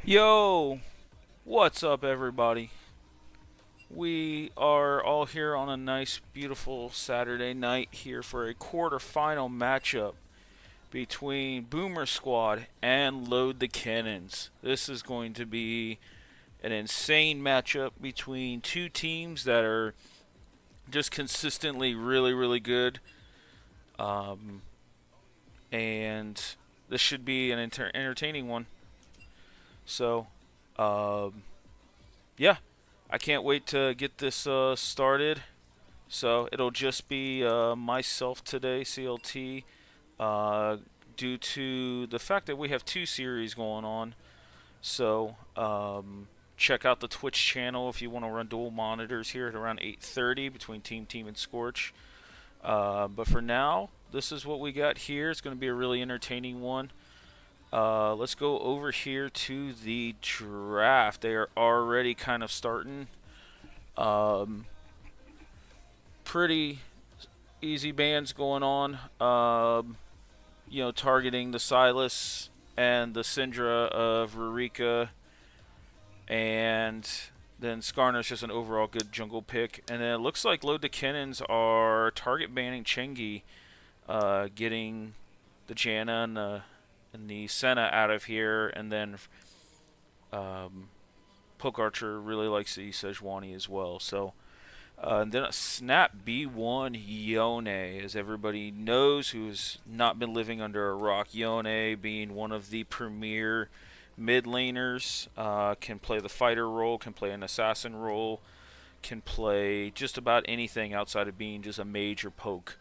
Yo, what's up, everybody? We are all here on a nice, beautiful Saturday night here for a quarterfinal matchup between Boomer Squad and Load the Kennens. This is going to be an insane matchup between two teams that are just consistently really, really good. Um, and this should be an entertaining one. So, um, yeah, I can't wait to get this started. So it'll just be myself today, CLT, uh, due to the fact that we have two series going on. So check out the Twitch channel if you want to run dual monitors here at around 8:30 between Team and Scorch. But for now, this is what we got here. It's going to be a really entertaining one. Let's go over here to the draft. They are already kind of starting. Um, Pretty easy bands going on. Targeting the Silas and the Syndra of Rurika, and then Skarner's just an overall good jungle pick. And then it looks like Load the Kennens are target banning Chengi, getting the Janna and the Senna out of here, and then Poke Archer really likes the Sejuani as well. So and then a Snap B1 Yone, as everybody knows who's not been living under a rock. Yone being one of the premier mid laners, can play the fighter role, can play an assassin role, can play just about anything outside of being just a major poke.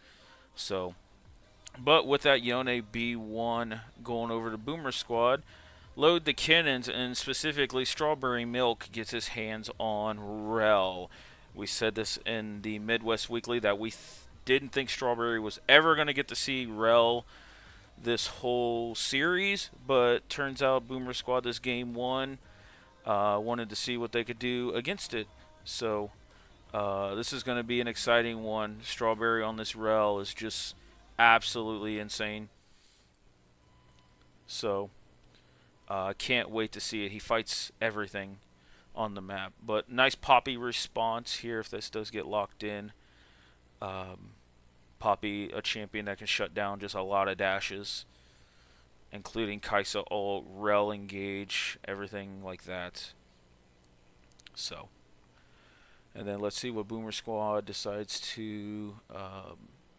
So, but with that Yone B1 going over to Boomer Squad, Load the Kennens, and specifically Strawberry Milk, gets his hands on Rel. We said this in the Midwest Weekly that we didn't think Strawberry was ever going to get to see Rel this whole series, but turns out Boomer Squad this game one wanted to see what they could do against it. So this is going to be an exciting one. Strawberry on this Rel is just absolutely insane. So can't wait to see it. He fights everything on the map. But nice Poppy response here if this does get locked in. Um, Poppy, a champion that can shut down just a lot of dashes, including Kaisa ult, Rel engage, everything like that. So, and then let's see what Boomer Squad decides to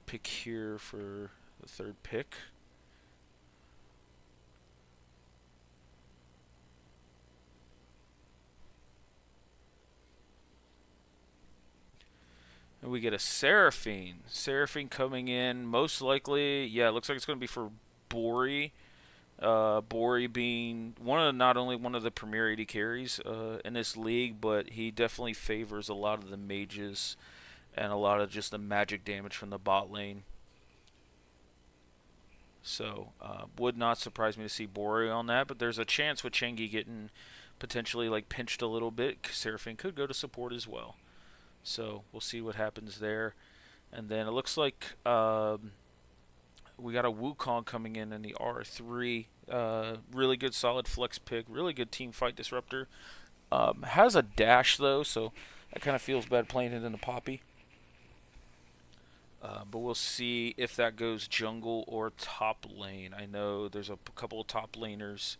pick here for the third pick. And we get a Seraphine. Seraphine coming in, most likely, yeah, it looks like it's going to be for Bori. Bori being not only one of the premier AD carries in this league, but he definitely favors a lot of the mages and a lot of just the magic damage from the bot lane. So, would not surprise me to see Bori on that, but there's a chance with Chengi getting potentially like pinched a little bit, Seraphine could go to support as well. So we'll see what happens there. And then it looks like we got a Wukong coming in the R3. Really good solid flex pick. Really good team fight disruptor. Has a dash though, so that kind of feels bad playing it in the Poppy. But we'll see if that goes jungle or top lane. I know there's a couple of top laners.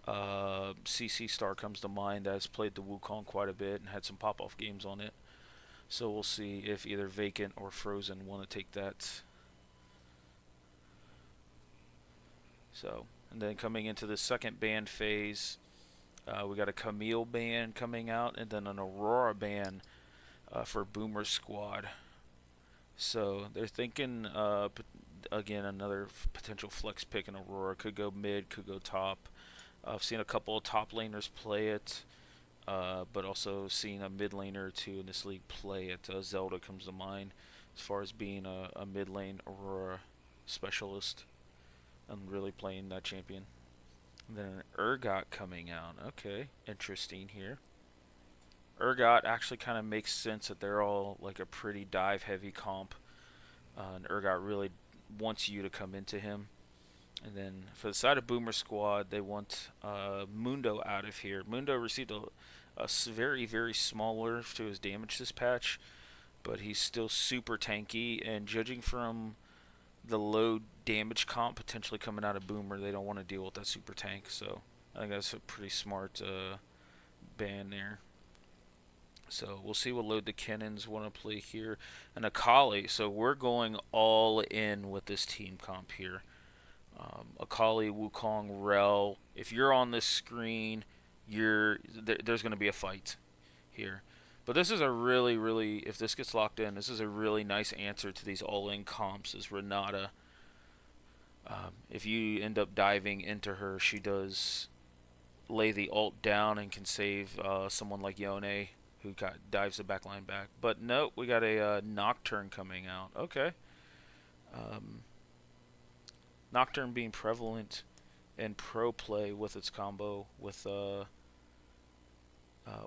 CC Star comes to mind that has played the Wukong quite a bit and had some pop-off games on it. So we'll see if either Vacant or Frozen want to take that. So, and then coming into the second ban phase, we got a Camille ban coming out, and then an Aurora ban for Boomer Squad. So they're thinking, again, another potential flex pick in Aurora. Could go mid, could go top. I've seen a couple of top laners play it. But also seeing a mid laner or two in this league play it. Zelda comes to mind as far as being a mid lane Aurora specialist and really playing that champion. And then an Urgot coming out. Okay, interesting here. Urgot actually kind of makes sense that they're all like a pretty dive heavy comp. And Urgot really wants you to come into him. And then for the side of Boomer Squad, they want Mundo out of here. Mundo received a very, very small nerf to his damage this patch, but he's still super tanky. And judging from the low damage comp potentially coming out of Boomer, they don't want to deal with that super tank. So I think that's a pretty smart ban there. So we'll see what Load the Kennens want to play here. And Akali. So we're going all in with this team comp here. Akali, Wukong, Rel. If you're on this screen, there's going to be a fight here. But this is a really, really, if this gets locked in, this is a really nice answer to these all-in comps is Renata. If you end up diving into her, she does lay the ult down and can save someone like Yone, who dives the backline back. But no, we got a Nocturne coming out. Okay. Nocturne being prevalent in pro play with its combo with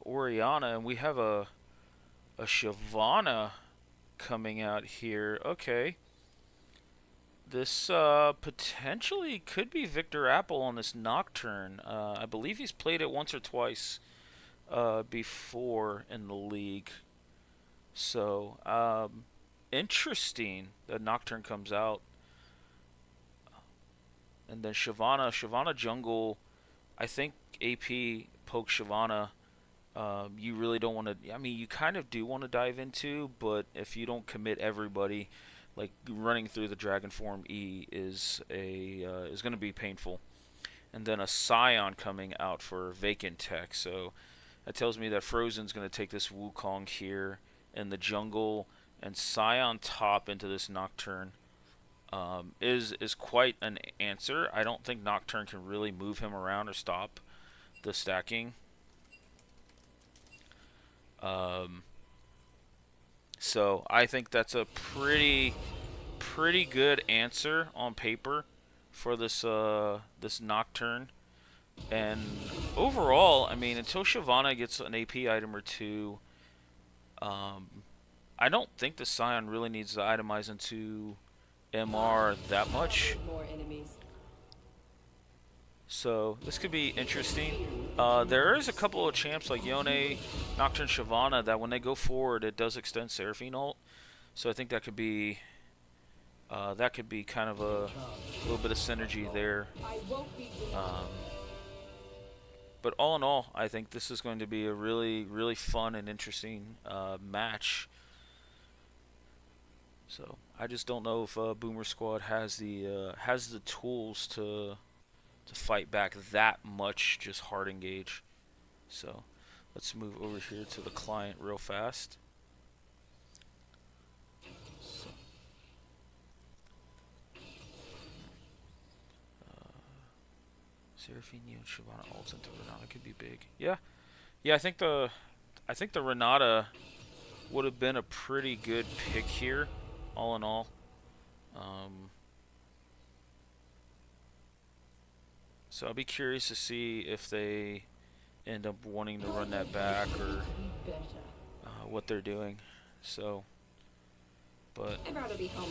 Orianna, and we have a Shyvana coming out here. Okay. This potentially could be Victor Apple on this Nocturne. I believe he's played it once or twice before in the league. So, interesting that Nocturne comes out. And then Shyvana jungle, I think AP poke Shyvana. You really don't want to. I mean, you kind of do want to dive into, but if you don't commit everybody, like running through the Dragon Form E is going to be painful. And then a Scion coming out for Vacant Tech, so that tells me that Frozen's going to take this Wukong here in the jungle and Scion top into this Nocturne. Is quite an answer. I don't think Nocturne can really move him around or stop the stacking. So I think that's a pretty good answer on paper for this this Nocturne. And overall, I mean, until Shyvana gets an AP item or two, I don't think the Scion really needs to itemize into MR that much. So this could be interesting. There is a couple of champs like Yone, Nocturne, Shyvana that when they go forward, it does extend Seraphine ult. So I think that could be kind of a little bit of synergy there. But all in all, I think this is going to be a really fun and interesting match. So I just don't know if Boomer Squad has the tools to fight back that much just hard engage. So let's move over here to the client real fast. So, Seraphine and Shyvana ults into Renata could be big. Yeah, I think the Renata would have been a pretty good pick here, all in all. So I'll be curious to see if they end up wanting to run that back or what they're doing. So, but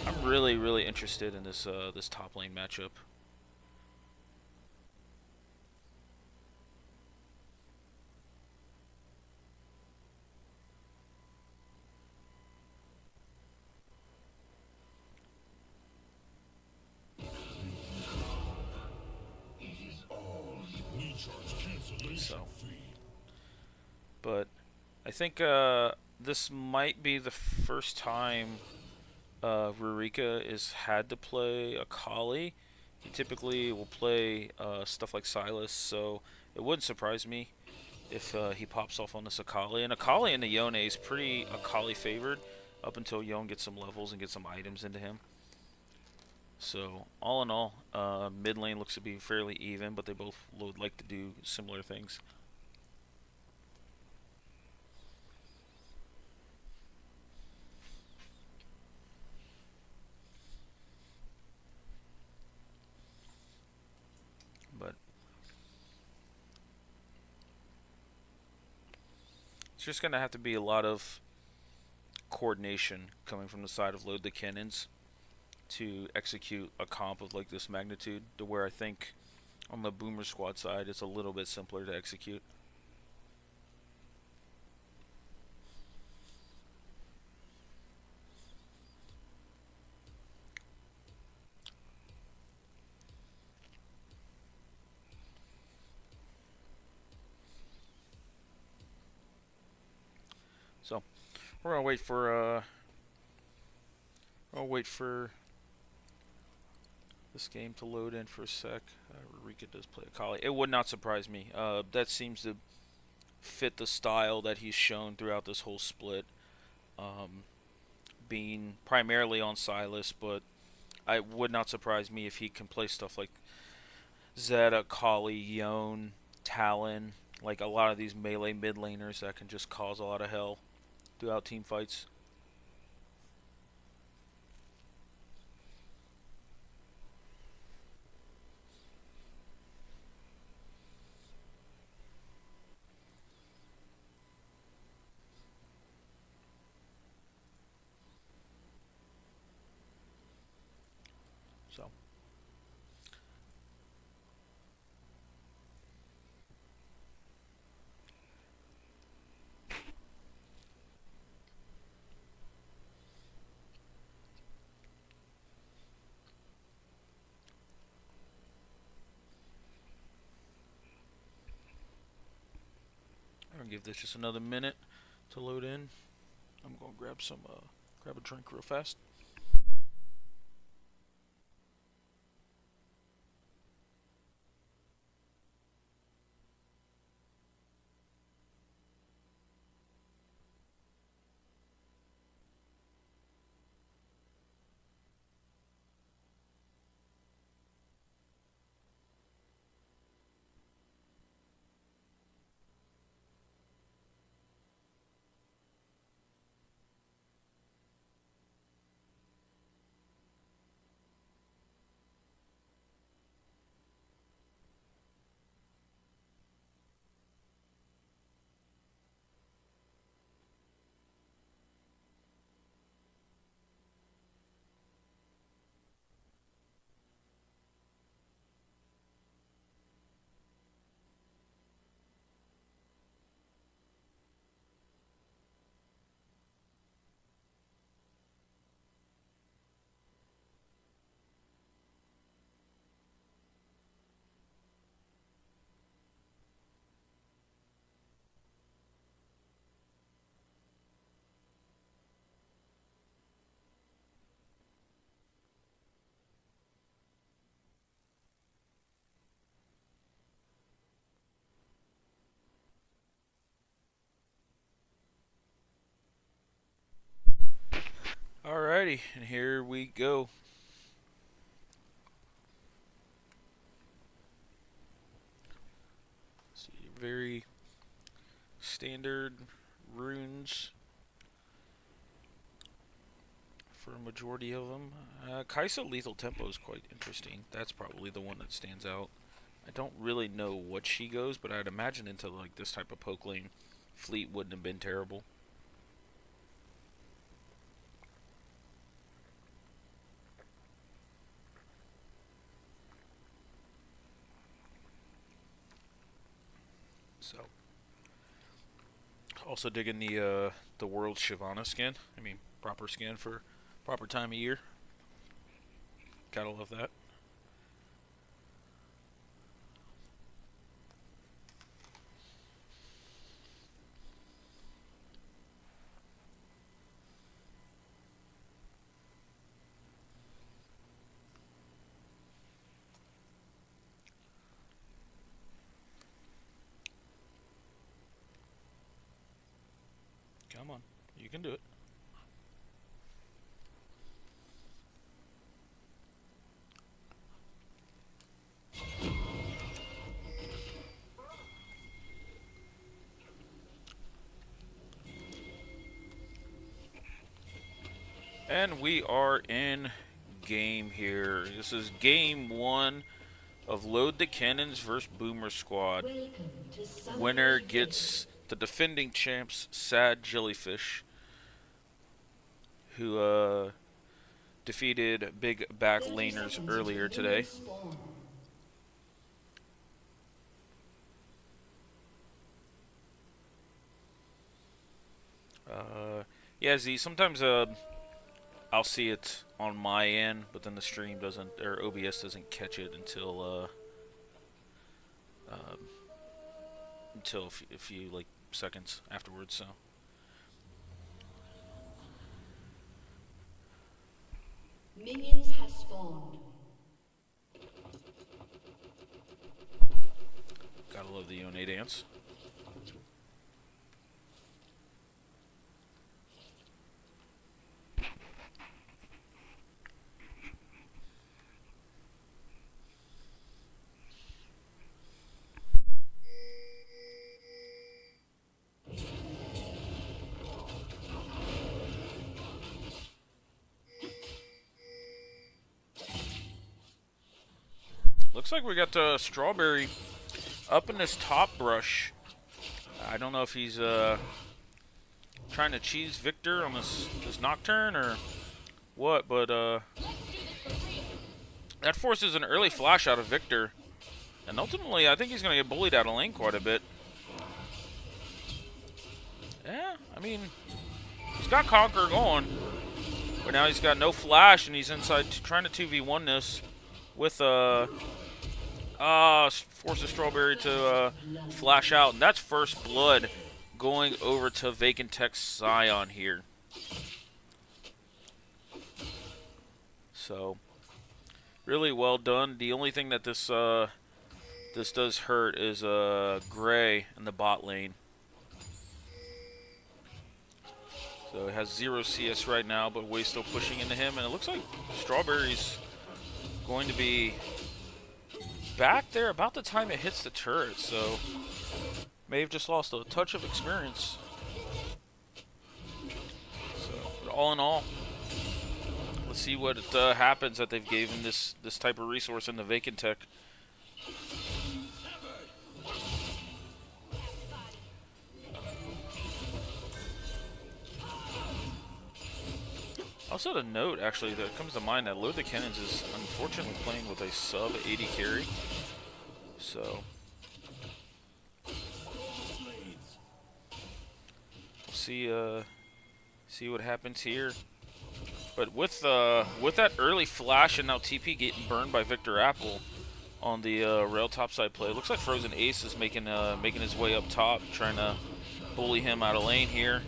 I'm really interested in this this top lane matchup. So, but I think this might be the first time Rurika is had to play Akali. He typically will play stuff like Silas, so it wouldn't surprise me if he pops off on this Akali. And Akali in the Yone is pretty Akali favored up until Yone gets some levels and gets some items into him. So all in all, mid lane looks to be fairly even, but they both would like to do similar things. But it's just gonna have to be a lot of coordination coming from the side of Load the Kennens to execute a comp of like this magnitude, to where I think on the Boomer Squad side it's a little bit simpler to execute. So we're gonna wait for I'll wait for this game to load in for a sec. Rika does play a collie. It would not surprise me. That seems to fit the style that he's shown throughout this whole split. Being primarily on Silas, but I would not surprise me if he can play stuff like Zeta, Kali, Yone, Talon, like a lot of these melee mid laners that can just cause a lot of hell throughout team fights. So I'm gonna give this just another minute to load in. I'm gonna grab a drink real fast. Alrighty, and here we go. See, very standard runes for a majority of them. Kaisa Lethal Tempo is quite interesting. That's probably the one that stands out. I don't really know what she goes, but I'd imagine into like this type of poke lane, Fleet wouldn't have been terrible. So, also digging the World Shyvana skin. I mean, proper skin for proper time of year. Gotta love that. Come on, you can do it. And we are in game here. This is game one of Load the Kennens versus Boomer Squad. Winner gets the defending champs, Sad Jellyfish, who defeated big back laners earlier today. Yeah, Z, sometimes I'll see it on my end, but then the stream doesn't, or OBS doesn't catch it until a few like seconds afterwards. So minions have spawned. gotta love the Yone dance. Looks like we got the Strawberry up in this top brush. I don't know if he's trying to cheese Victor on this Nocturne or what, but that forces an early flash out of Victor. And ultimately, I think he's going to get bullied out of lane quite a bit. Yeah, I mean, he's got Conquer going. But now he's got no flash, and he's inside trying to 2v1 this with forces Strawberry to flash out. And that's first blood going over to Vacant Tech Scion here. So, really well done. The only thing that this does hurt is Gray in the bot lane. So it has 0 CS right now, but Way's still pushing into him, and it looks like Strawberry's going to be back there about the time it hits the turret, so may have just lost a touch of experience. So, but all in all, let's see what happens that they've given this type of resource in the Vacant Tech. Also, to note, actually, that comes to mind that Load the Kennens is unfortunately playing with a sub 80 carry. So, we'll see what happens here. But with that early flash and now TP getting burned by Victor Apple on the rail topside play, it looks like Frozen Ace is making his way up top, trying to bully him out of lane here.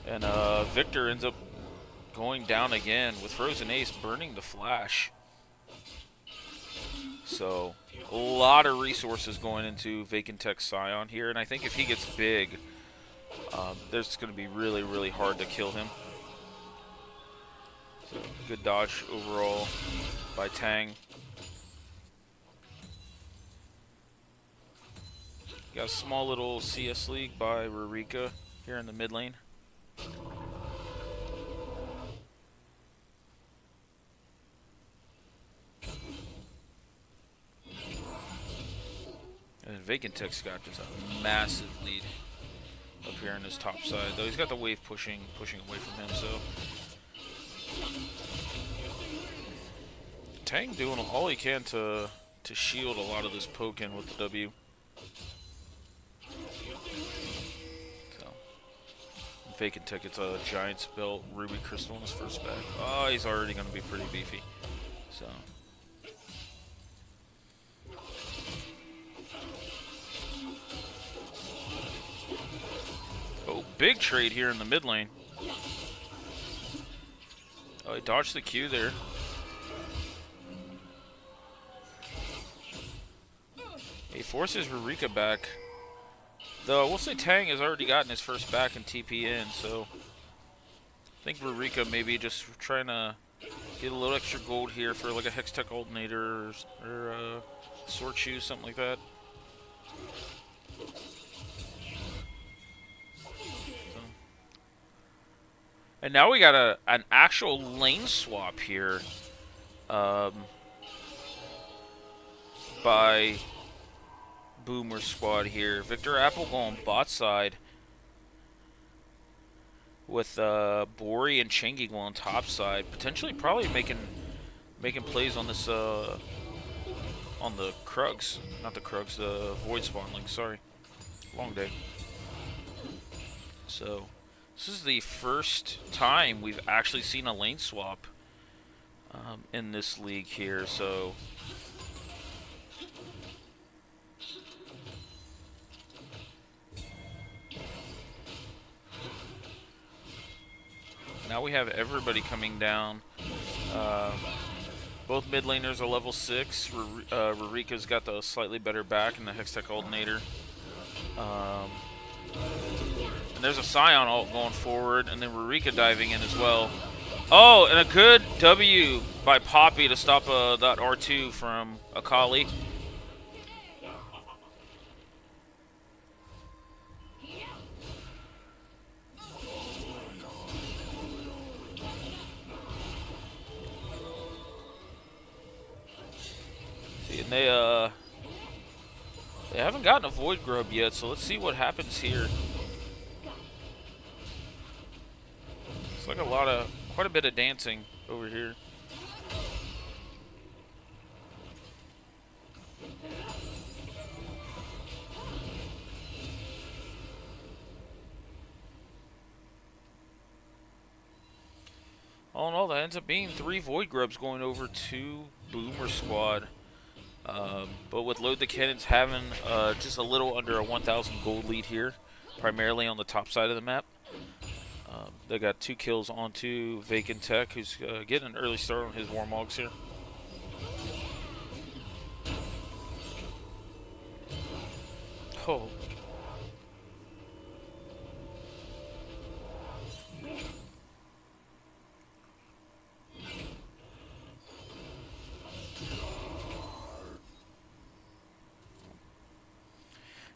And Victor ends up going down again with Frozen Ace burning the flash. So a lot of resources going into Vacant Tech Scion here, and I think if he gets big, there's going to be really, really hard to kill him. So good dodge overall by Tang. Got a small little CS league by Rurika here in the mid lane. And Vacant Tech's got just a massive lead up here on his top side. Though he's got the wave pushing away from him, so Tang doing all he can to shield a lot of this poke in with the W. So Vacant Tech gets a Giant's Belt Ruby Crystal in his first bag. Oh, he's already going to be pretty beefy. So. Oh, big trade here in the mid lane. Oh, he dodged the Q there. He forces Rurika back. Though, we'll say Tang has already gotten his first back in TP in, so I think Rurika maybe just trying to get a little extra gold here for like a Hextech Alternator or Sword Shoes, something like that. And now we got an actual lane swap here by Boomer Squad here. Victor Apple going bot side. with Bori and Changingle on top side, potentially probably making plays on this on the Krugs, not the Krugs, the Void Spawnlings. Sorry, long day. So this is the first time we've actually seen a lane swap in this league here. So now we have everybody coming down. Both mid laners are level 6. Rurika's got the slightly better back and the Hextech Alternator. And there's a Scion ult going forward, and then Rurika diving in as well. Oh, and a good W by Poppy to stop that R2 from Akali. See, and they haven't gotten a Void Grub yet, so let's see what happens here. It's like quite a bit of dancing over here. All in all, that ends up being 3 Void Grubs going over to Boomer Squad. But with Load the Kennens having just a little under a 1,000 gold lead here, primarily on the top side of the map. They got 2 kills onto Vacant Tech, who's getting an early start on his Warmogs here. Oh.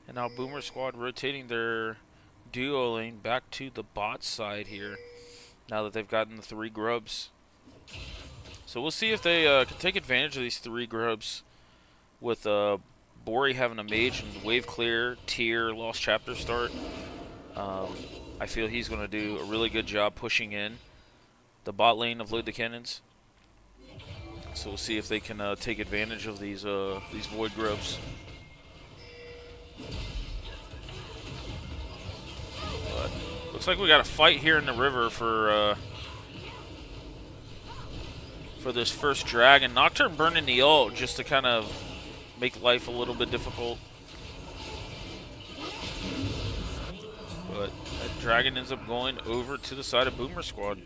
And now Boomer Squad rotating their duo lane back to the bot side here, now that they've gotten the 3 grubs. So we'll see if they can take advantage of these 3 grubs with Bori having a mage and wave clear, tier, lost chapter start. I feel he's going to do a really good job pushing in the bot lane of Load the Kennens. So we'll see if they can take advantage of these Void Grubs. But looks like we got a fight here in the river for this first dragon. Nocturne burning the ult just to kind of make life a little bit difficult. But that dragon ends up going over to the side of Boomer Squad.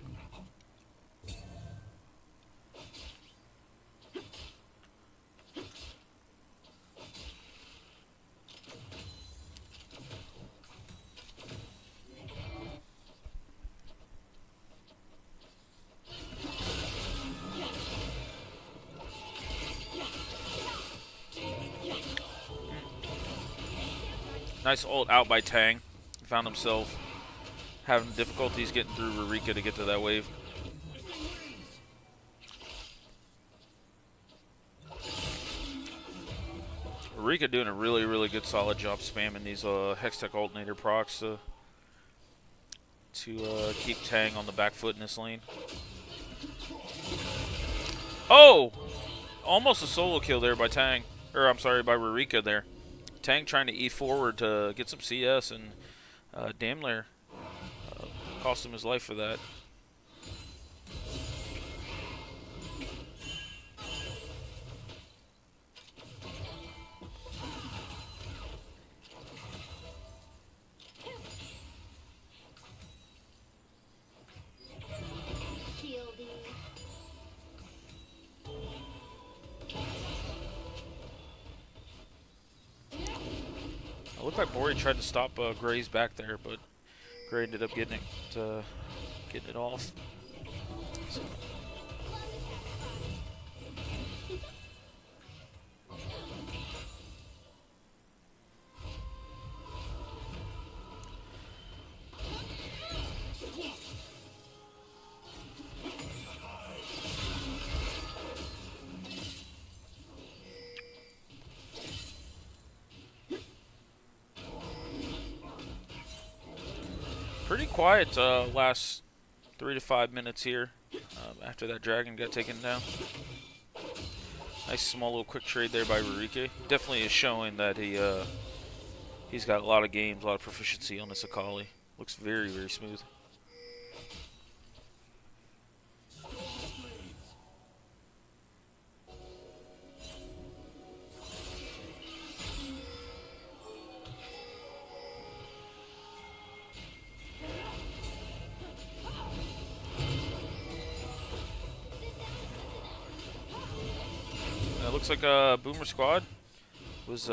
Nice ult out by Tang. He found himself having difficulties getting through Rurika to get to that wave. Rurika doing a really, really good solid job spamming these Hextech Alternator procs to keep Tang on the back foot in this lane. Oh! Almost a solo kill there by Tang. Or, I'm sorry, by Rurika there. Tang trying to E forward to get some CS, and damn near cost him his life for that. It looked like Bori tried to stop Gray's back there, but Gray ended up getting it off. So. Pretty quiet last 3 to 5 minutes here after that dragon got taken down. Nice small little quick trade there by Rurike. Definitely is showing that he's got a lot of games, a lot of proficiency on this Akali. Looks very, very smooth. It looks like Boomer Squad was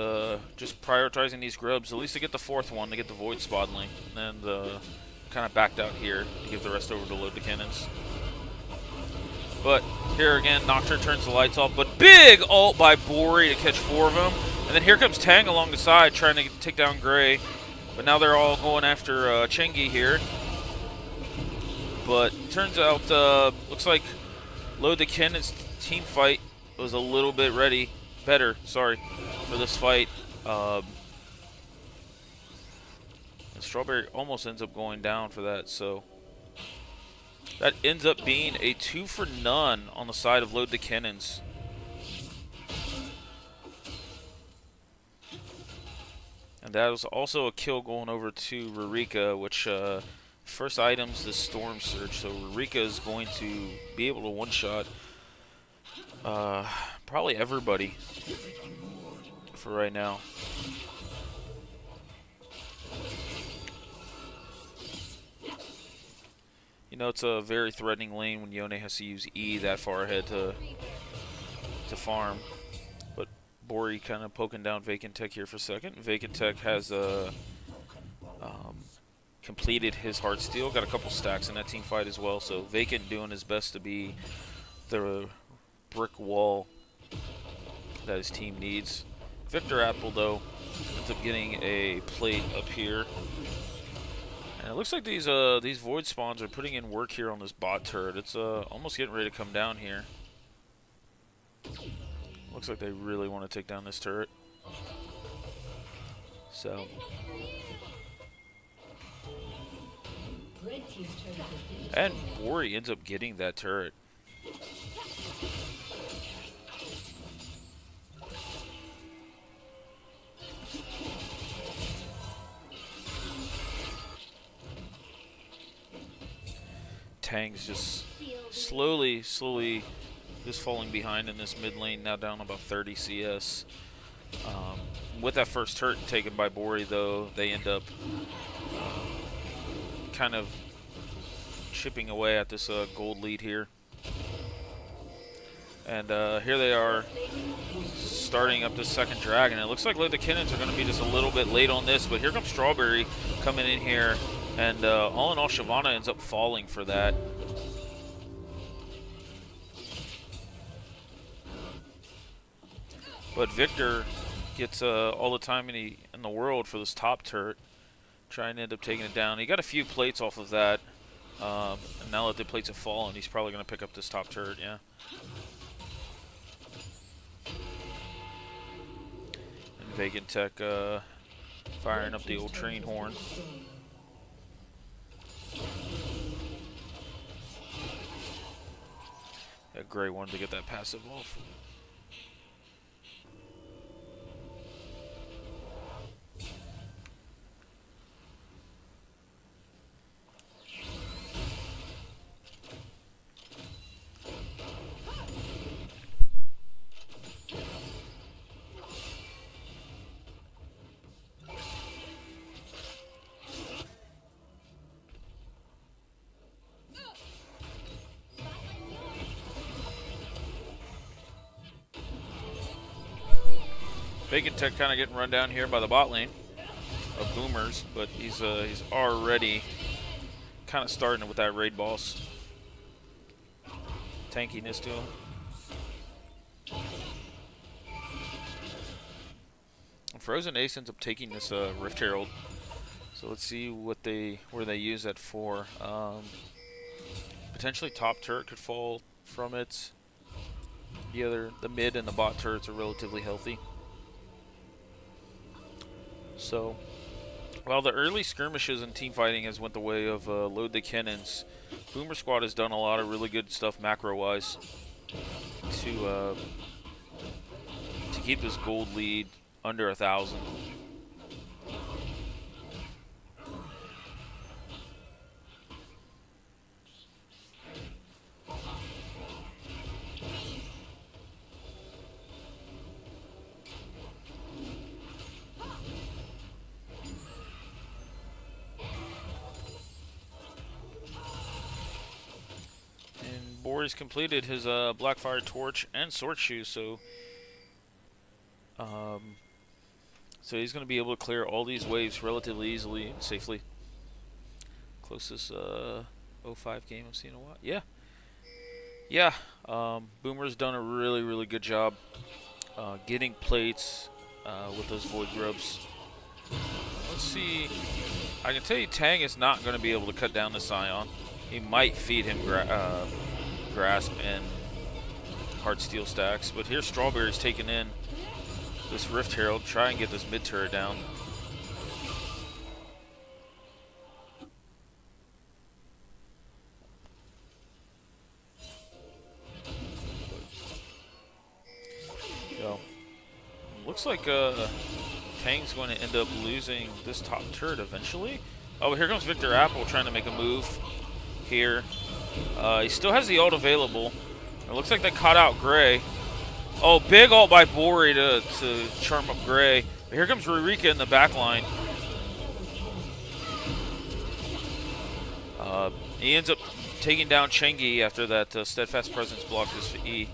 just prioritizing these grubs, at least to get the 4th one, to get the Void Swadling, and kind of backed out here to give the rest over to Load the Kennens. But here again, Nocturne turns the lights off, but big ult by Bori to catch 4 of them. And then here comes Tang along the side trying to take down Gray. But now they're all going after Chengi here. But turns out, looks like Load the Kennens team fight was a little bit better for this fight. And Strawberry almost ends up going down for that, so that ends up being a 2 for none on the side of Load the Kennens. And that was also a kill going over to Rurika, which first item's the Storm Surge, so Rurika is going to be able to one-shot probably everybody for right now. You know, it's a very threatening lane when Yone has to use E that far ahead to farm. But Bori kind of poking down Vacant Tech here for a second. Vacant Tech has completed his Heartsteel, got a couple stacks in that team fight as well. So Vacant doing his best to be the brick wall that his team needs. Victor Apple, though, ends up getting a plate up here. And it looks like these Void Spawns are putting in work here on this bot turret. It's almost getting ready to come down here. Looks like they really want to take down this turret. So and Bori ends up getting that turret. Tang's just slowly just falling behind in this mid lane, now down about 30 CS. With that first turret taken by Bori, though, they end up kind of chipping away at this gold lead here. And here they are starting up this second dragon. It looks like the Kennens are going to be just a little bit late on this, but here comes Strawberry coming in here. And all in all, Shyvana ends up falling for that. But Victor gets all the time in the world for this top turret, trying to end up taking it down. He got a few plates off of that, and now that the plates have fallen, he's probably going to pick up this top turret, yeah. And Vacant Tech firing up the old train horn. Yeah, Gray wanted to get that passive off. Vacant Tech kind of getting run down here by the bot lane of Boomers, but he's already kind of starting with that raid boss tankiness to him. And Frozen Ace ends up taking this Rift Herald, so let's see where they use that for. Potentially top turret could fall from it. The mid and the bot turrets are relatively healthy. So While the early skirmishes and team fighting has went the way of Load the Kennens, Boomer Squad has done a lot of really good stuff macro-wise to keep this gold lead under 1,000. Boris completed his Blackfire Torch and Sword Shoes, so he's going to be able to clear all these waves relatively easily and safely. Closest 05 game I've seen in a while. Yeah. Boomer's done a really good job getting plates with those Void Grubs. Let's see. I can tell you Tang is not going to be able to cut down the Scion. He might feed him Grasp and Hard Steel stacks, but here's Strawberry's taking in this Rift Herald, try and get this mid turret down. So, looks like Tang's going to end up losing this top turret eventually. Oh, here comes Victor Apple trying to make a move here. He still has the ult available. It looks like they caught out Gray. Oh, big ult by Bori to charm up Gray. But here comes Rurika in the back line. He ends up taking down Chengi after that Steadfast Presence blocked his E.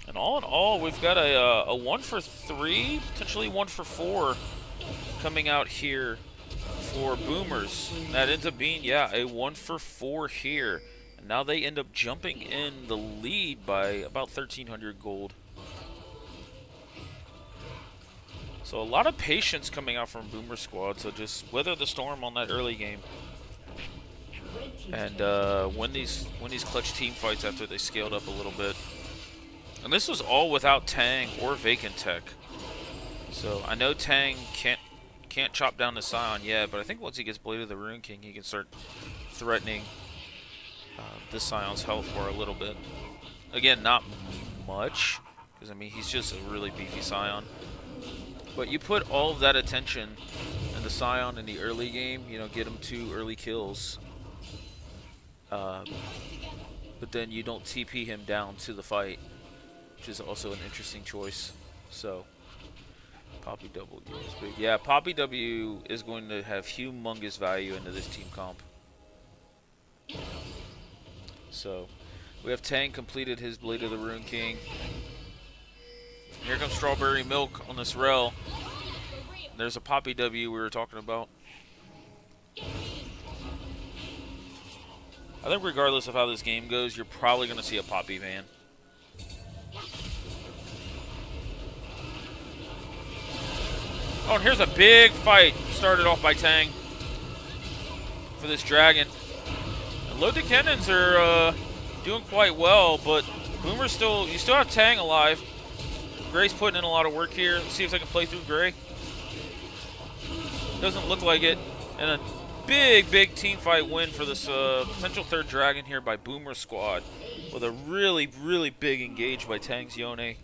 And all in all, we've got a 1 for 3, potentially 1 for 4 coming out here for Boomers. That ends up being, a 1 for 4 here. And now they end up jumping in the lead by about 1,300 gold. So a lot of patience coming out from Boomer Squad to just weather the storm on that early game. And win these clutch team fights after they scaled up a little bit. And this was all without Tang or Vacant Tech. So I know Tang can't chop down the Scion yet, but I think once he gets Blade of the Rune King, he can start threatening this Scion's health for a little bit. Again, not much, because I mean he's just a really beefy Scion. But you put all of that attention in the Scion in the early game, get him 2 early kills. But then you don't TP him down to the fight, which is also an interesting choice. So Poppy W is big. Yeah, Poppy W is going to have humongous value into this team comp. So we have Tang completed his Blade of the Rune King. Here comes Strawberry Milk on this rel. There's a Poppy W we were talking about. I think regardless of how this game goes, you're probably going to see a Poppy van. Oh, and here's a big fight started off by Tang for this dragon. And Load the Kennens are doing quite well, but Boomer's you still have Tang alive. Gray's putting in a lot of work here. Let's see if I can play through Gray. Doesn't look like it. And a big team fight win for this potential 3rd dragon here by Boomer Squad with a really big engage by Tang's Yone.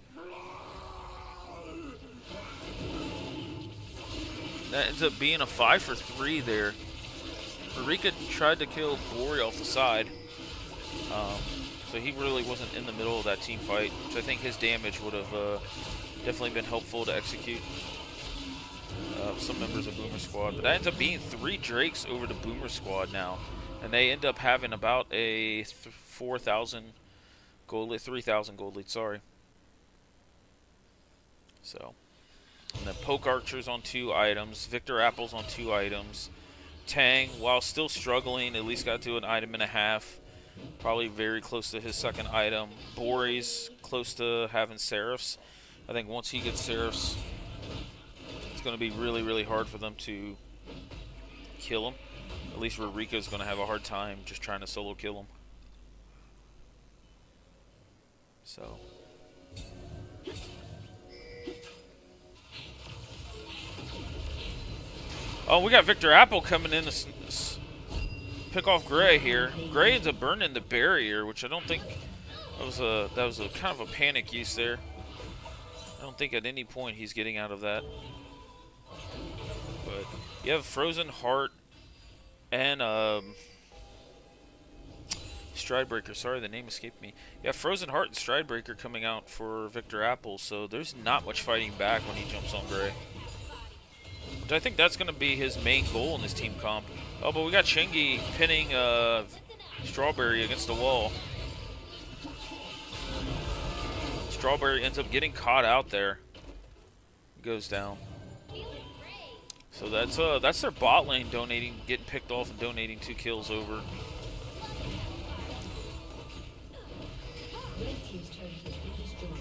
That ends up being a 5 for 3 there. Rurika tried to kill Bori off the side. So he really wasn't in the middle of that team fight, which I think his damage would have definitely been helpful to execute some members of Boomer Squad. But that ends up being 3 Drakes over to Boomer Squad now. And they end up having about a 4,000 gold lead, 3,000 gold lead, sorry. So, and then Poke Archer's on 2 items, Victor Apple's on 2 items. Tang, while still struggling, at least got to an item and a half. Probably very close to his 2nd item. Bori's close to having Seraphs. I think once he gets Seraphs, it's going to be really hard for them to kill him. At least Rurika's going to have a hard time just trying to solo kill him. So Oh, we got Victor Apple coming in to pick off Gray here. Gray ends up burning the barrier, which I don't think that was a kind of a panic use there. I don't think at any point he's getting out of that. But you have Frozen Heart and Stridebreaker. Sorry, the name escaped me. Yeah, Frozen Heart and Stridebreaker coming out for Victor Apple, so there's not much fighting back when he jumps on Gray. Which I think that's going to be his main goal in this team comp. Oh, but we got Chingy pinning Strawberry against the wall. Strawberry ends up getting caught out there. Goes down. So that's their bot lane getting picked off and donating 2 kills over. Red team's turret has been destroyed.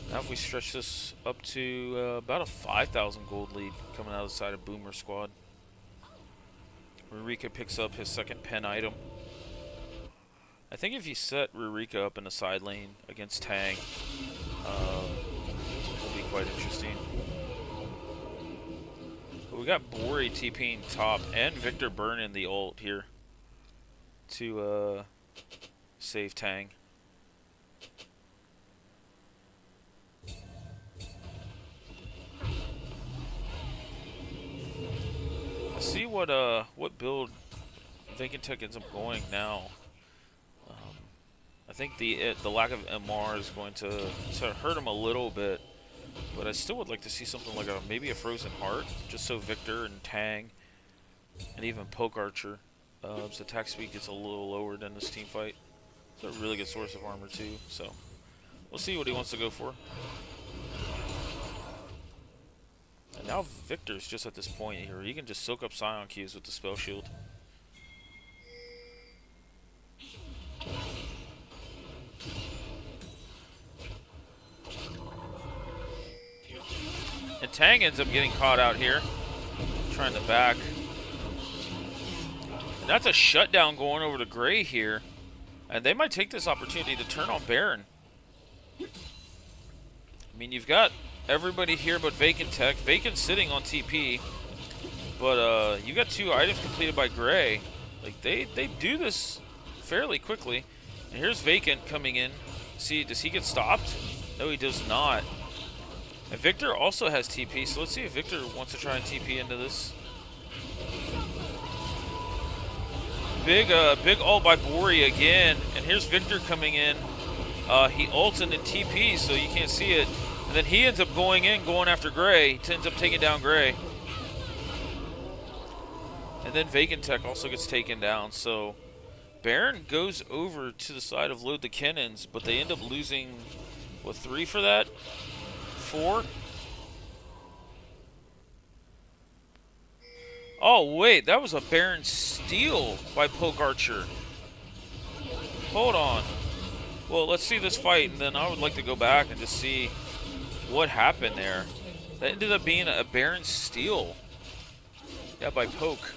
Now if we stretch this up to about a 5,000 gold lead coming out of the side of Boomer Squad. Rurika picks up his second pen item. I think if you set Rurika up in the side lane against Tang, it'll be quite interesting. But we got Bori TPing top and Victor burning the ult here to save Tang. Let's see what build Vacant Tech ends up going now. I think the lack of MR is going to hurt him a little bit, but I still would like to see something like maybe a Frozen Heart, just so Victor and Tang and even Poke Archer, his attack speed gets a little lower than this team fight. It's a really good source of armor too, so we'll see what he wants to go for. And now Victor's just at this point here, he can just soak up Scion Qs with the spell shield. And Tang ends up getting caught out here, trying to back. And that's a shutdown going over to Gray here. And they might take this opportunity to turn on Baron. I mean, you've got everybody here but Vacant Tech. Vacant's sitting on TP. But you got 2 items completed by Gray. Like, they do this fairly quickly. And here's Vacant coming in. See, does he get stopped? No, he does not. And Victor also has TP, so let's see if Victor wants to try and TP into this. Big ult by Bori again, and here's Victor coming in. He ults and then TP, so you can't see it. And then he ends up going after Gray. He ends up taking down Gray. And then Vacant Tech also gets taken down, so Baron goes over to the side of Load the Kennens, but they end up losing, what, 3 for that? 4? Oh wait, that was a Baron steal by Poke Archer. Hold on. Well, let's see this fight, and then I would like to go back and just see what happened there. That ended up being a Baron steal. Yeah, by Poke.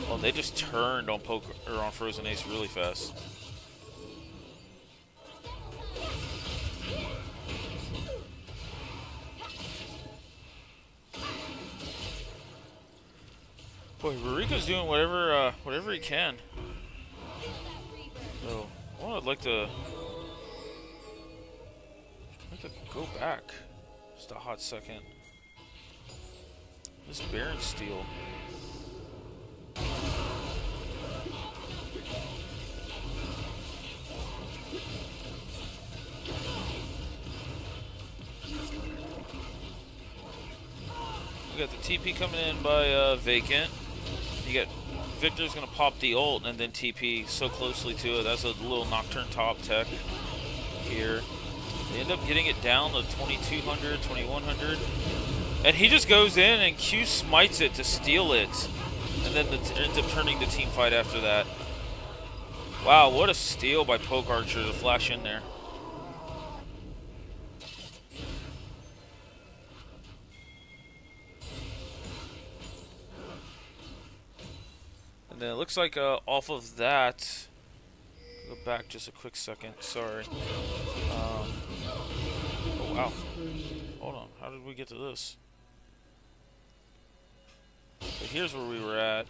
Well, they just turned on on Frozen Ace really fast. Boy, Rurika's doing whatever he can. So, well, I'd like to go back just a hot second. This Baron steal. We got the TP coming in by Vacant. You got Victor's gonna pop the ult and then TP so closely to it. That's a little Nocturne top tech here. They end up getting it down to 2200, 2100. And he just goes in and Q smites it to steal it. And then ends up turning the team fight after that. Wow, what a steal by Poke Archer to flash in there. And then it looks like off of that, go back just a quick second. Sorry. Oh wow. Hold on. How did we get to this? So here's where we were at.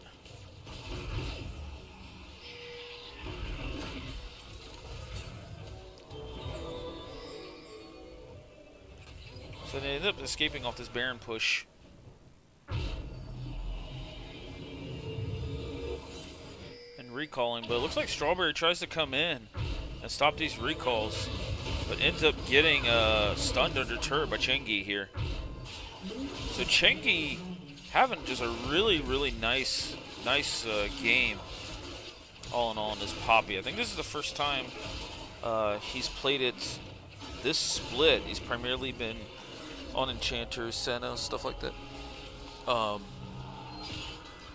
So they ended up escaping off this Baron push. And recalling, but it looks like Strawberry tries to come in and stop these recalls, but ends up getting stunned under turret by Chengi here. So Chengi having just a really, really nice game all in all in this Poppy. I think this is the first time he's played it this split. He's primarily been on Enchanters, Senna, stuff like that.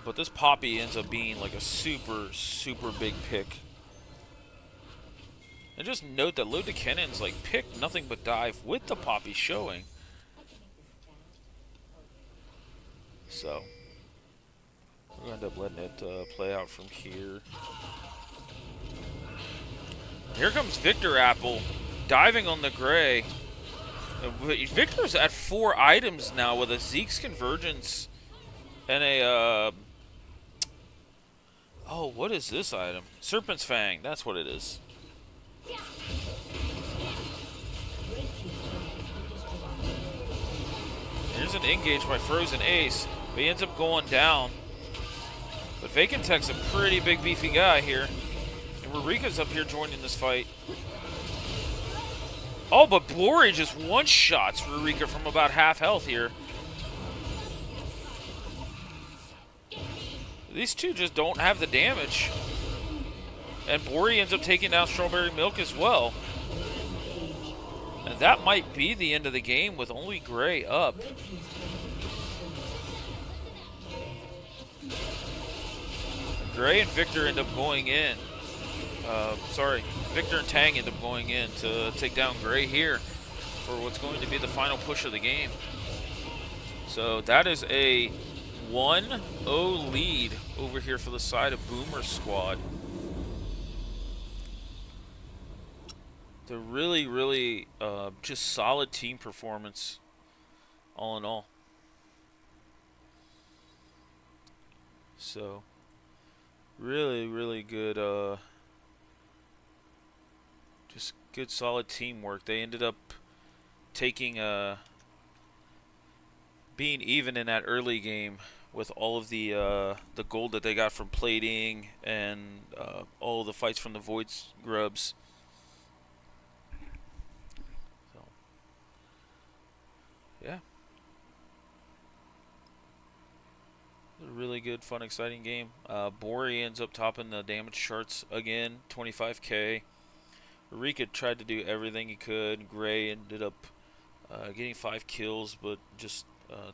But this Poppy ends up being like a super, super big pick. And just note that Load the Kennens like pick nothing but dive with the Poppy showing. So we're gonna end up letting it play out from here. Here comes Victor Apple diving on the Gray. Victor's at 4 items now with a Zeke's Convergence and a oh, what is this item? Serpent's Fang, that's what it is. Here's an engage by Frozen Ace, but he ends up going down. But Vacant Tech's a pretty big beefy guy here. And Rurika's up here joining this fight. Oh, but Bori just one-shots Rurika from about half health here. These two just don't have the damage. And Bori ends up taking down Strawberry Milk as well. And that might be the end of the game with only Gray up. Gray and Victor end up going in. Victor and Tang end up going in to take down Gray here for what's going to be the final push of the game. So that is a 1-0 lead over here for the side of Boomer Squad. The really, really just solid team performance all in all. So really, really good just good solid teamwork. They ended up taking being even in that early game with all of the gold that they got from plating and all of the fights from the Void Grubs. So, yeah. A really good, fun, exciting game. Bori ends up topping the damage charts again, 25k. Rika tried to do everything he could. Gray ended up getting 5 kills, but just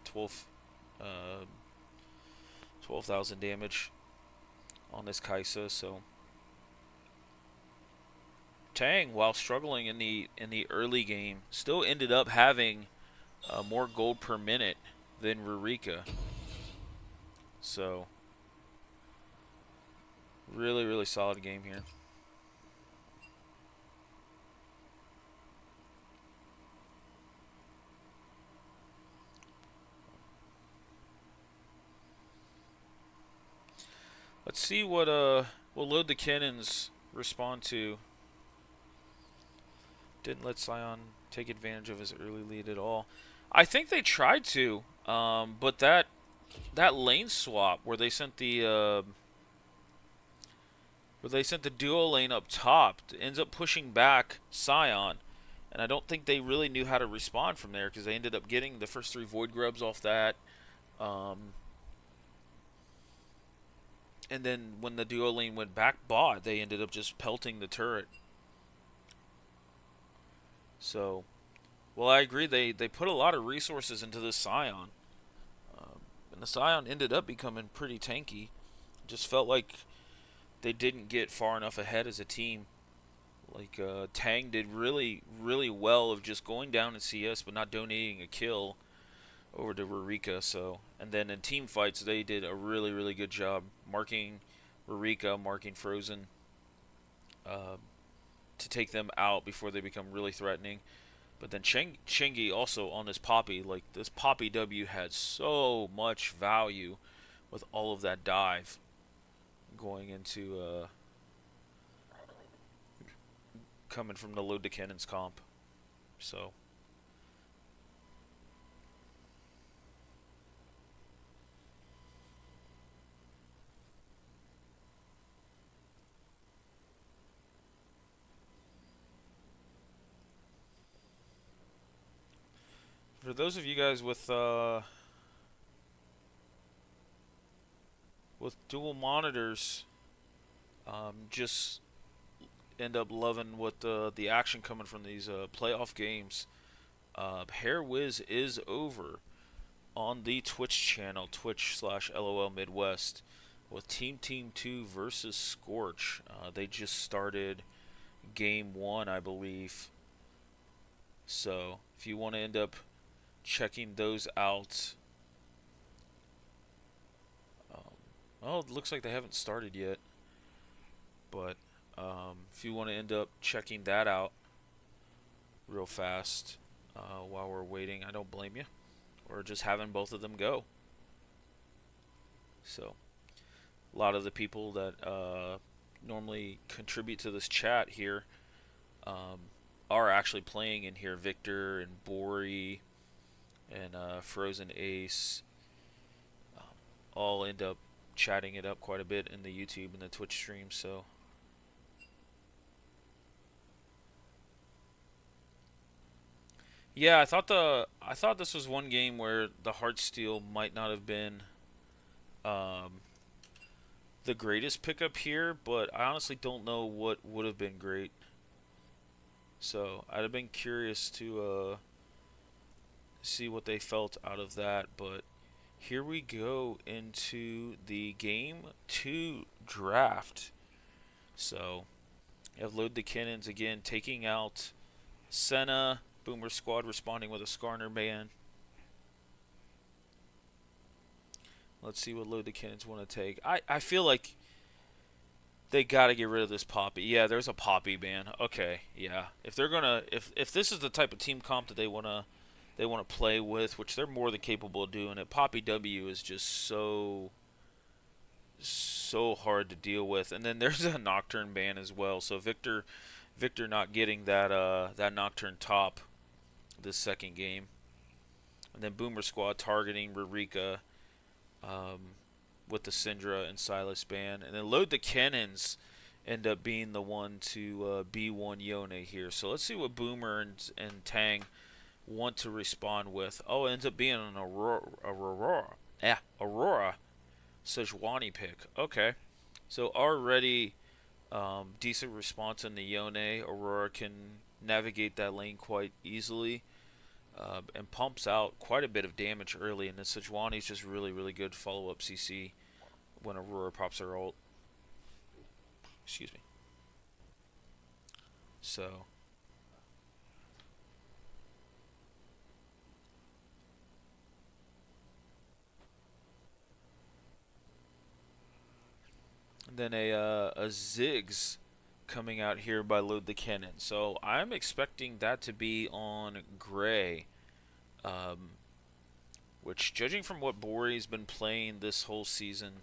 12,000 damage on this Kaisa. So Tang, while struggling in the early game, still ended up having more gold per minute than Rurika. So really, really solid game here. Let's see what we'll Load the Kennens respond to. Didn't let Sion take advantage of his early lead at all. I think they tried to, but that lane swap where they sent the duo lane up top ends up pushing back Sion, and I don't think they really knew how to respond from there because they ended up getting the first 3 Void Grubs off that. And then when the duo lane went back bot, they ended up just pelting the turret. So, well, I agree. They put a lot of resources into this Scion. And the Scion ended up becoming pretty tanky. Just felt like they didn't get far enough ahead as a team. Like Tang did really, really well of just going down in CS, but not donating a kill over to Rurika. So, and then in team fights, they did a really, really good job marking Rurika, marking Frozen, uh, to take them out before they become really threatening. But then Chingy also on this Poppy, like this Poppy W had so much value with all of that dive going into coming from the Load the Kennens comp. So for those of you guys with dual monitors, just end up loving what the action coming from these playoff games. Hair Whiz is over on the Twitch channel, Twitch/LOL Midwest, with Team 2 versus Scorch. They just started game one, I believe. So if you want to end up checking those out, well, it looks like they haven't started yet. But if you want to end up checking that out real fast while we're waiting, I don't blame you. Or just having both of them go. So a lot of the people that normally contribute to this chat here are actually playing in here. Victor and Bori and Frozen Ace all end up chatting it up quite a bit in the YouTube and the Twitch stream. So yeah, I thought this was one game where the Heartsteel might not have been um, the greatest pickup here, but I honestly don't know what would have been great. So I'd have been curious to see what they felt out of that. But here we go into the game 2 draft. So you have Load the Kennens again, taking out Senna. Boomer Squad responding with a Skarner ban. Let's see what Load the Kennens want to take. I feel like they got to get rid of this Poppy. Yeah, there's a Poppy ban. Okay, yeah. If they're gonna, if this is the type of team comp that they wanna play with, which they're more than capable of doing it, Poppy W is just so hard to deal with. And then there's a Nocturne ban as well. So Victor not getting that Nocturne top this second game. And then Boomer Squad targeting Rurika with the Syndra and Silas ban. And then Load the Kennens end up being the one to B1 Yone here. So let's see what Boomer and Tang want to respond with. Oh, it ends up being an Aurora Sejuani pick. Okay. So already decent response in the Yone. Aurora can navigate that lane quite easily. And pumps out quite a bit of damage early, and then Sejuani's just really, really good follow-up CC when Aurora pops her ult. Excuse me. So, and then a Ziggs coming out here by Load the Cannon. So I'm expecting that to be on Gray. Which, judging from what Bori's been playing this whole season,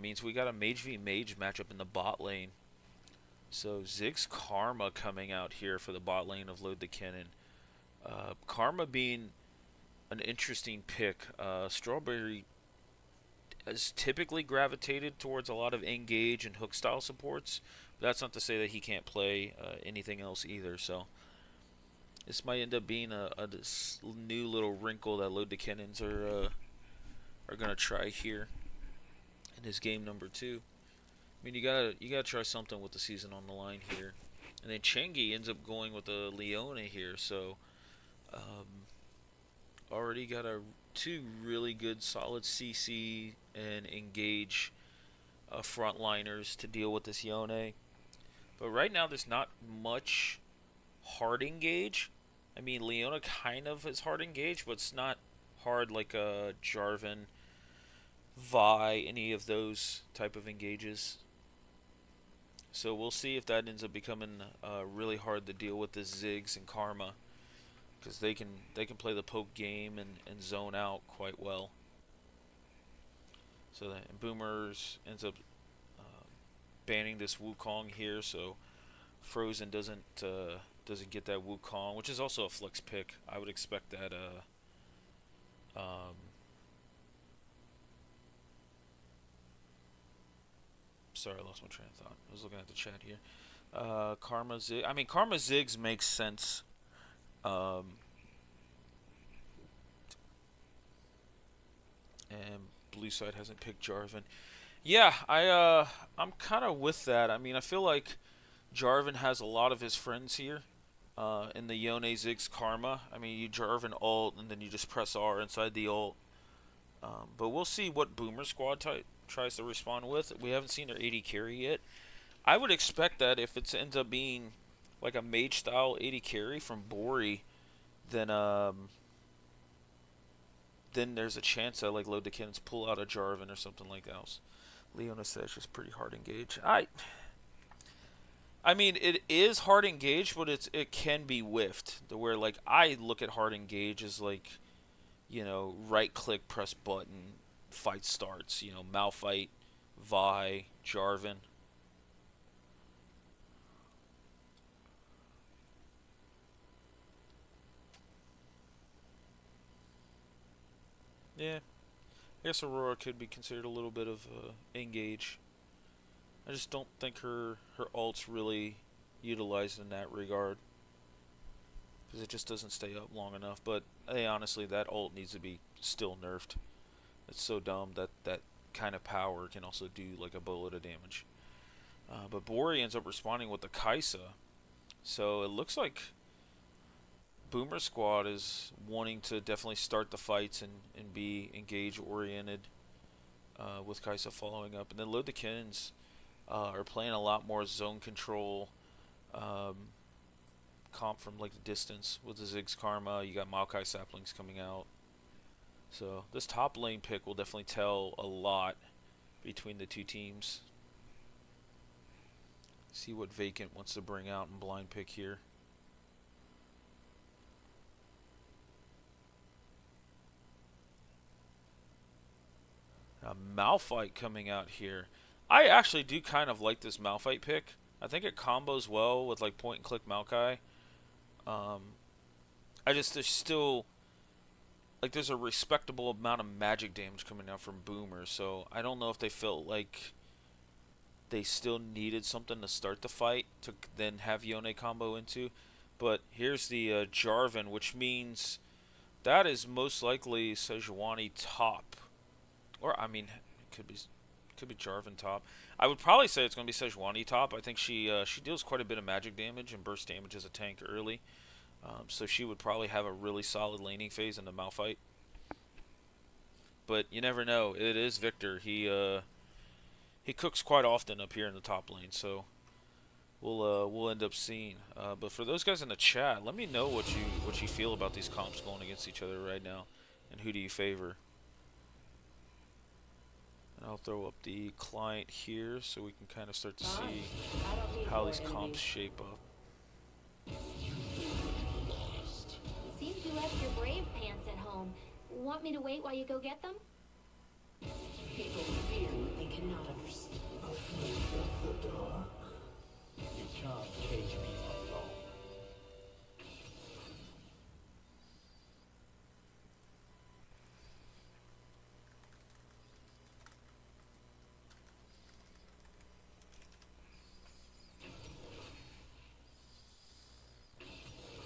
means we got a Mage v Mage matchup in the bot lane. So Ziggs Karma coming out here for the bot lane of Load the Cannon. Karma being an interesting pick. Strawberry has typically gravitated towards a lot of engage and hook style supports. But that's not to say that he can't play anything else either. So this might end up being a new little wrinkle that Load the Kennens are gonna try here in his game number 2. I mean, you gotta try something with the season on the line here. And then Chengi ends up going with a Leona here, so already got two really good solid CC and engage frontliners to deal with this Yone. But right now, there's not much hard engage. I mean, Leona kind of is hard engage, but it's not hard like Jarvan, Vi, any of those type of engages. So we'll see if that ends up becoming really hard to deal with the Ziggs and Karma, because they can play the poke game and zone out quite well. So that Boomers ends up banning this Wukong here, so Frozen doesn't get that Wukong, which is also a flex pick. I would expect that. Sorry, I lost my train of thought. I was looking at the chat here. Karma Zig. I mean, Karma Ziggs makes sense. And Blue Side hasn't picked Jarvan. Yeah, I'm kind of with that. I mean, I feel like Jarvan has a lot of his friends here. In the Yone Ziggs Karma. I mean, you Jarvan ult and then you just press R inside the ult. But we'll see what Boomer Squad tries to respond with. We haven't seen their AD carry yet. I would expect that if it ends up being like a mage style AD carry from Bori, then there's a chance that like Load the Kennens pull out a Jarvan or something like that. Leona says is pretty hard engage. I mean, it is hard engage, but it can be whiffed. To where like I look at hard engage as like, right click, press button, fight starts. Malphite, Vi, Jarvan. Yeah, I guess Aurora could be considered a little bit of engage. I just don't think her ult's really utilized in that regard, because it just doesn't stay up long enough. But hey, honestly, that ult needs to be still nerfed. It's so dumb that that kind of power can also do like a boatload of damage. But Bori ends up responding with the Kaisa, so it looks like Boomer Squad is wanting to definitely start the fights and be engage oriented, with Kaisa following up, and then Load the Kennens are playing a lot more zone control, comp from like the distance with the Ziggs Karma. You got Maokai saplings coming out, so this top lane pick will definitely tell a lot between the two teams. See what Vacant wants to bring out in blind pick here. A Malphite coming out here. I actually do kind of like this Malphite pick. I think it combos well with like point and click Maokai. There's still like there's a respectable amount of magic damage coming out from Boomer, so I don't know if they felt like they still needed something to start the fight to then have Yone combo into. But here's the Jarvan, which means that is most likely Sejuani top, or I mean, it could be Jarvan top. I would probably say it's going to be Sejuani top. I think she deals quite a bit of magic damage and burst damage as a tank early, so she would probably have a really solid laning phase in the Malphite. But you never know. It is Victor. He cooks quite often up here in the top lane, so we'll end up seeing. But for those guys in the chat, let me know what you feel about these comps going against each other right now, and who do you favor. And I'll throw up the client here so we can kind of start to see how these comps shape up. Seems you left your brave pants at home. Want me to wait while you go get them? People fear what they cannot understand. Afraid of the dark? You can't cage me for long.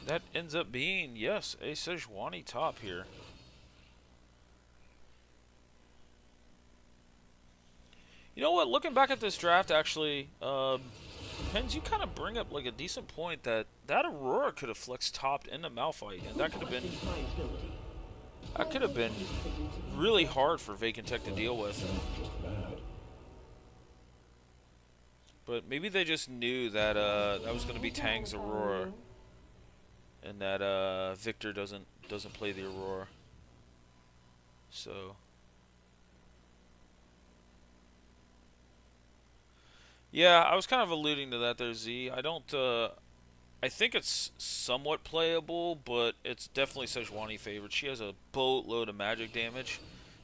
That ends up being, yes, a Sejuani top here. You know what? Looking back at this draft, actually, Pens, you kind of bring up like a decent point that Aurora could have flexed topped into Malphite, and that could have been really hard for Vacant Tech to deal with. But maybe they just knew that that was going to be Tang's Aurora, and that Victor doesn't play the Aurora. So yeah, I was kind of alluding to that there, Z. I don't. I think it's somewhat playable, but it's definitely Sejuani favorite. She has a boatload of magic damage,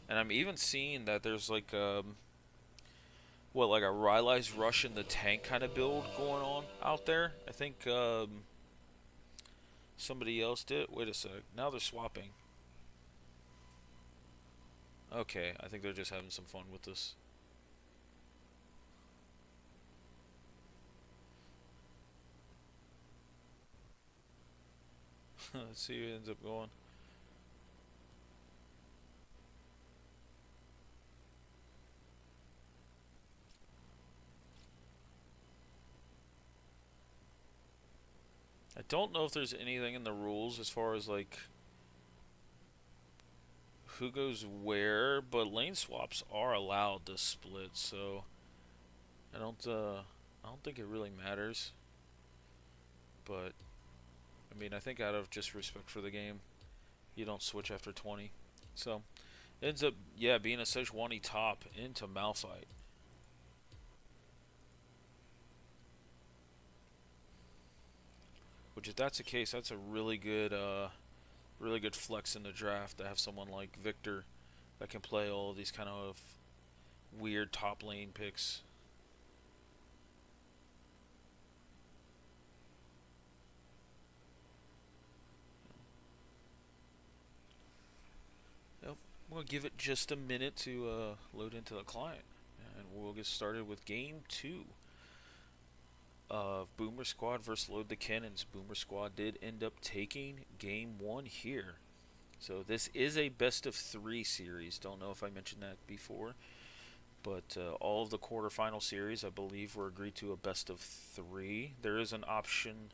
and I'm even seeing that there's like what, like a Rylai's Rush in the tank kind of build going on out there. I think somebody else did. Wait a sec. Now they're swapping. Okay, I think they're just having some fun with this. Let's see who ends up going. I don't know if there's anything in the rules as far as like who goes where, but lane swaps are allowed to split, so I don't think it really matters. But I mean, I think out of just respect for the game, you don't switch after 20. So it ends up, yeah, being a Sejuani top into Malphite. Which, if that's the case, that's a really good flex in the draft to have someone like Victor that can play all of these kind of weird top lane picks. Yep. We'll give it just a minute to load into the client, and we'll get started with game 2 of Boomer Squad versus Load the Kennens. Boomer Squad did end up taking game 1 here. So this is a best of 3 series. Don't know if I mentioned that before, but all of the quarterfinal series, I believe, were agreed to a best of 3. There is an option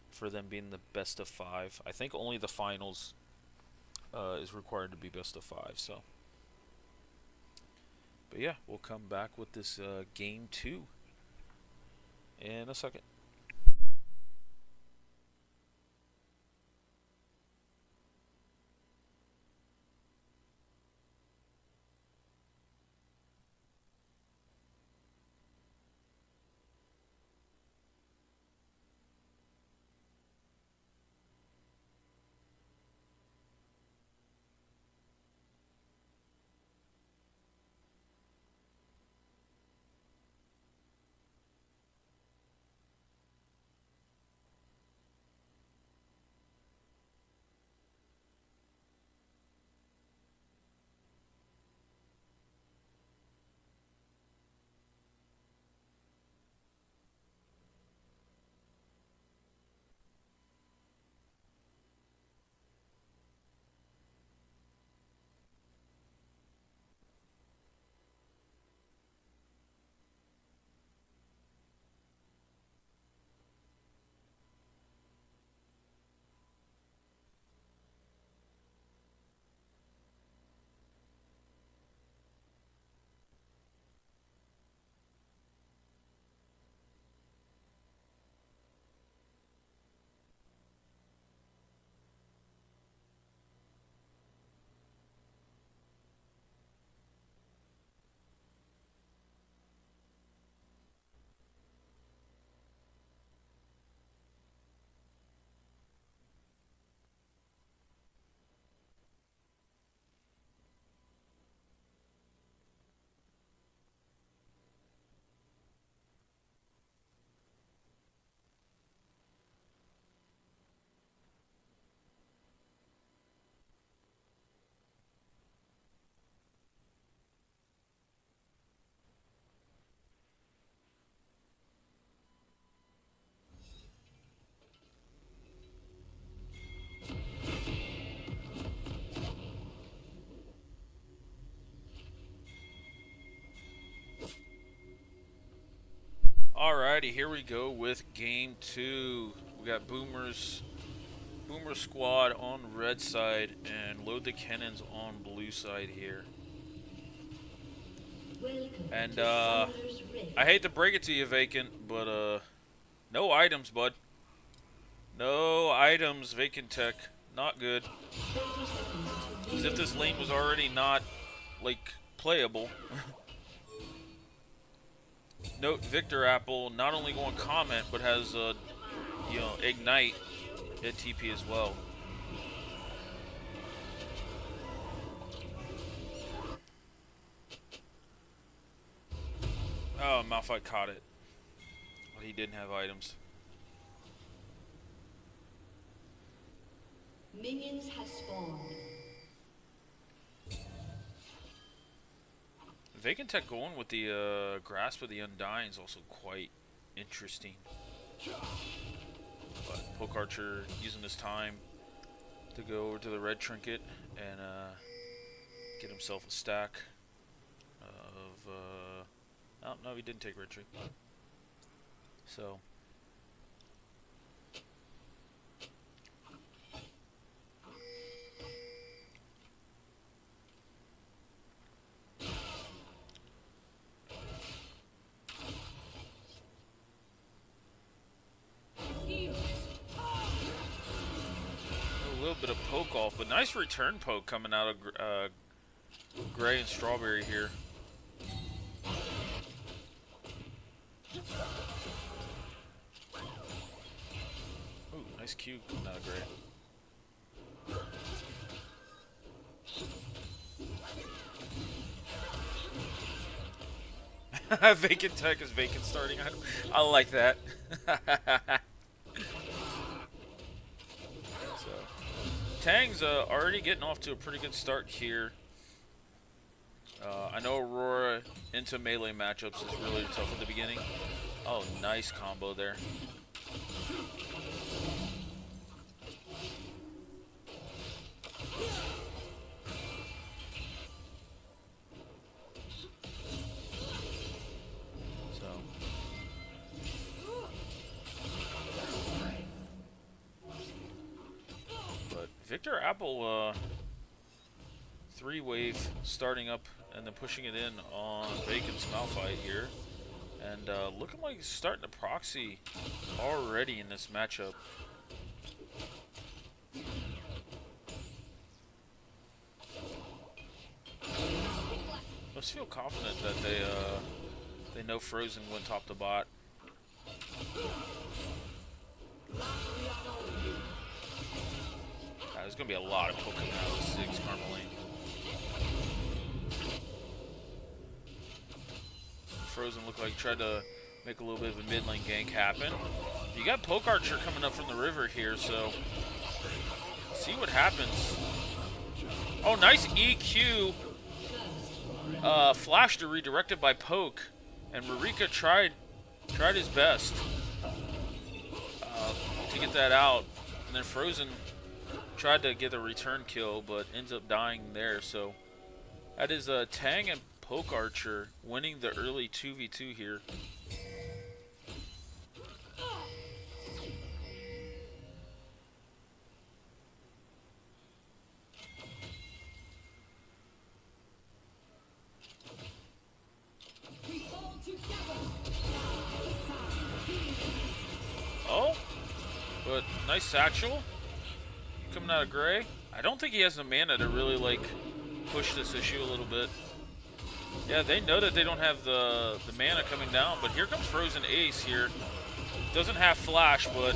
for them being the best of 5. I think only the finals is required to be best of 5. So, but yeah, we'll come back with this game 2 in a second. Alrighty, here we go with game 2. We got Boomer Squad on red side and Load the Kennens on blue side here. And I hate to break it to you, Vacant, but no items, bud. No items, Vacant Tech. Not good. As if this lane was already not, like, playable. Note Victor Apple not only going comment, but has, you know, Ignite at TP as well. Oh, Malphite caught it. But he didn't have items. Minions have spawned. Vacant Tech going with the Grasp of the Undying is also quite interesting. But Poke Archer using his time to go over to the red trinket and get himself a stack of oh no, he didn't take red trinket. So a little bit of poke off, but nice return poke coming out of Gray and Strawberry here. Ooh, nice Q coming out of Gray. Vacant Tech is Vacant starting. I like that. So, Tang's already getting off to a pretty good start here. I know Aurora into melee matchups is really tough at the beginning. Oh, nice combo there. Victor Apple, 3-wave starting up and then pushing it in on Vacant's Malphite here. And looking like he's starting to proxy already in this matchup. Must feel confident that they know Frozen went top to bot. There's going to be a lot of poking out of 6 Carmeline. Frozen looked like he tried to make a little bit of a mid lane gank happen. You got Poke Archer coming up from the river here, so see what happens. Oh, nice EQ. Flash to redirected by Poke, and Marika tried his best to get that out, and then Frozen tried to get a return kill, but ends up dying there. So that is Tang and Poke Archer winning the early 2v2 here. Oh, but nice satchel coming out of Gray. I don't think he has the mana to really like push this issue a little bit. Yeah, they know that they don't have the mana coming down, but here comes Frozen Ace here. Doesn't have flash, but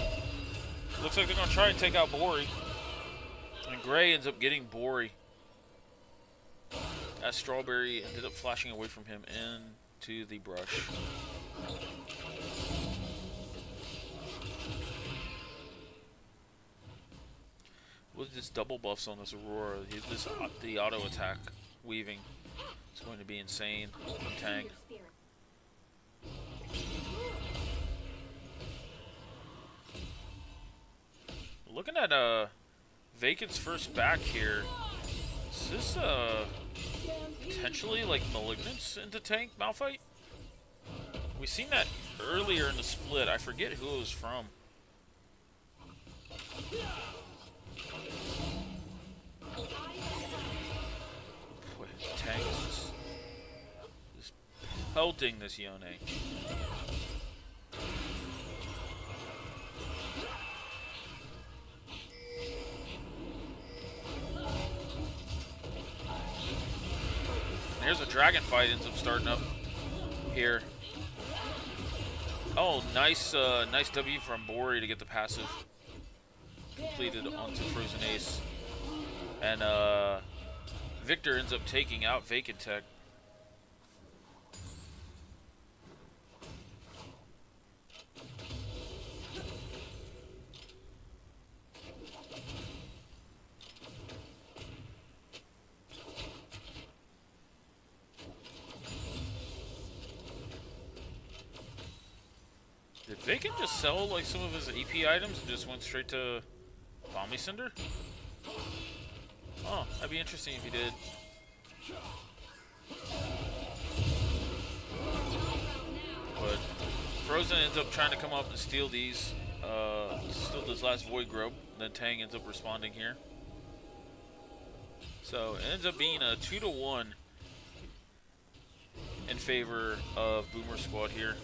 looks like they're gonna try and take out Bori. And Gray ends up getting Bori. As Strawberry ended up flashing away from him into the brush. With this double buffs on this Aurora, the auto attack weaving is going to be insane on Tang. Looking at Vacant's first back here, is this potentially like Malignance into tank Malphite? We seen that earlier in the split. I forget who it was from. Boy, Tang is pelting this Yone. There's a dragon fight ends up starting up here. Oh, nice nice W from Bori to get the passive completed onto Frozen Ace. And Victor ends up taking out Vacant Tech. Did Vacant just sell like some of his EP items and just went straight to Volley Cinder? Oh, that'd be interesting if he did. But Frozen ends up trying to come up and steal these. Steal this last Void Grub. Then Tang ends up responding here. So it ends up being a 2-1 in favor of Boomer Squad here.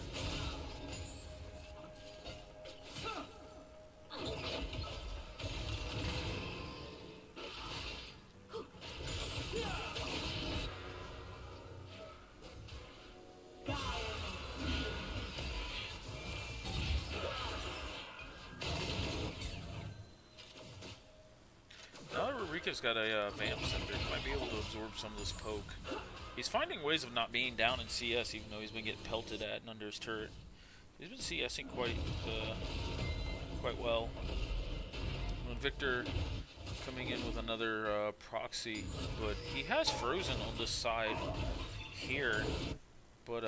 Rika's got a Vamp Center. Might be able to absorb some of this poke. He's finding ways of not being down in CS, even though he's been getting pelted at and under his turret. He's been CSing quite well. When Victor coming in with another proxy, but he has Frozen on this side here. But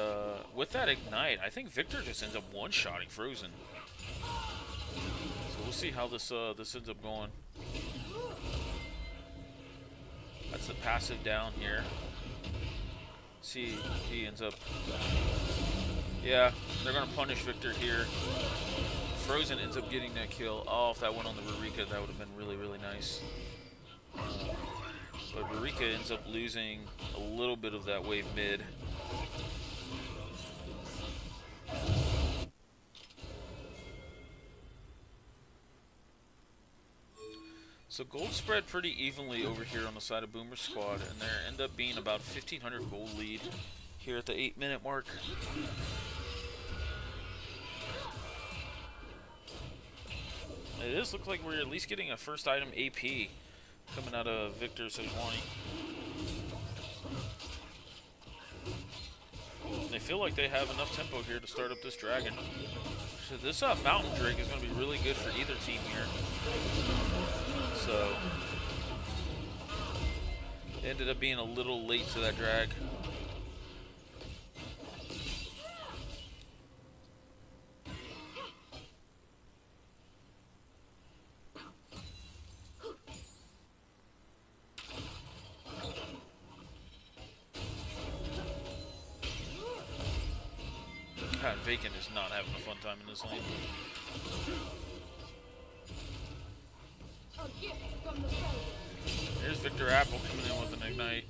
with that Ignite, I think Victor just ends up one-shotting Frozen. So we'll see how this ends up going. That's the passive down here. See, he ends up... Yeah, they're going to punish Victor here. Frozen ends up getting that kill. Oh, if that went on the Rurika, that would have been really, really nice. But Rurika ends up losing a little bit of that wave mid. So gold spread pretty evenly over here on the side of Boomer Squad, and there end up being about 1,500 gold lead here at the 8-minute mark. It does look like we're at least getting a first item AP coming out of Victor Sejuani. They feel like they have enough tempo here to start up this dragon. So this Mountain Drake is going to be really good for either team here. So, ended up being a little late to that drag. God, Vacant is not having a fun time in this lane. Here's Victor Apple coming in with an Ignite.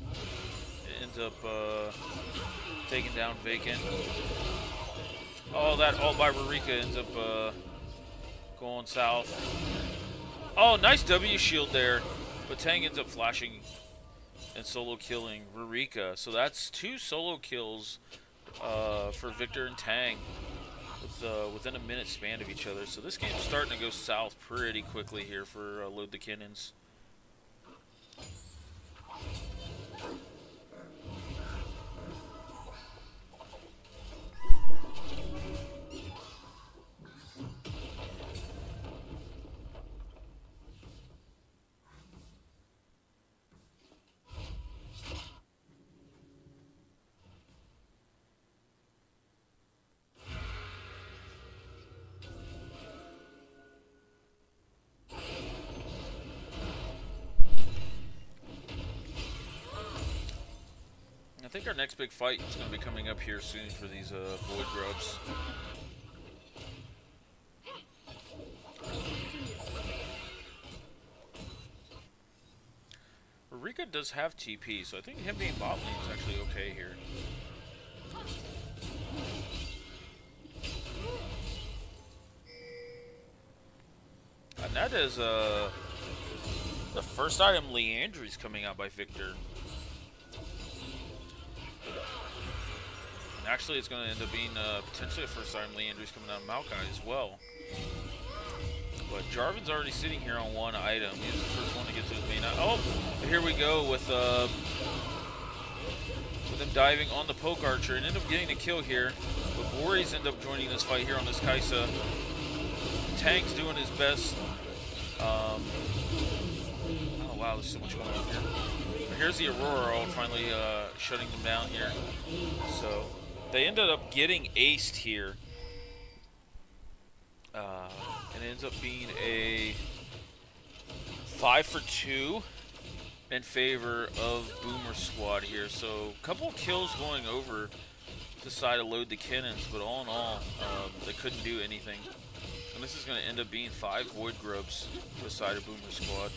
It ends up taking down Vacant. Oh, that ult by Rurika ends up going south. Oh, nice W shield there. But Tang ends up flashing and solo killing Rurika. So that's 2 solo kills for Victor and Tang within a minute span of each other. So this game's starting to go south pretty quickly here for Load the Kennens. I think our next big fight is going to be coming up here soon for these Void Grubs. Rurika does have TP, so I think him being bot lane is actually okay here. And that is the first item, Leandry's, coming out by Victor. And actually, it's going to end up being potentially the first item, Leandry's, coming out of Maokai as well. But Jarvan's already sitting here on one item. He's the first one to get to his main item. Oh, here we go with him diving on the poke archer and end up getting a kill here. But Boris end up joining this fight here on this Kaisa. Tank's doing his best. Oh wow, there's so much going on here. But here's the Aurora ult finally shutting them down here. So they ended up getting aced here. And it ends up being a 5 for 2 in favor of Boomer Squad here. So a couple of kills going over the side of Load the Kennens, but all in all, they couldn't do anything. And this is going to end up being 5 Void Grubs to the side of Boomer Squad.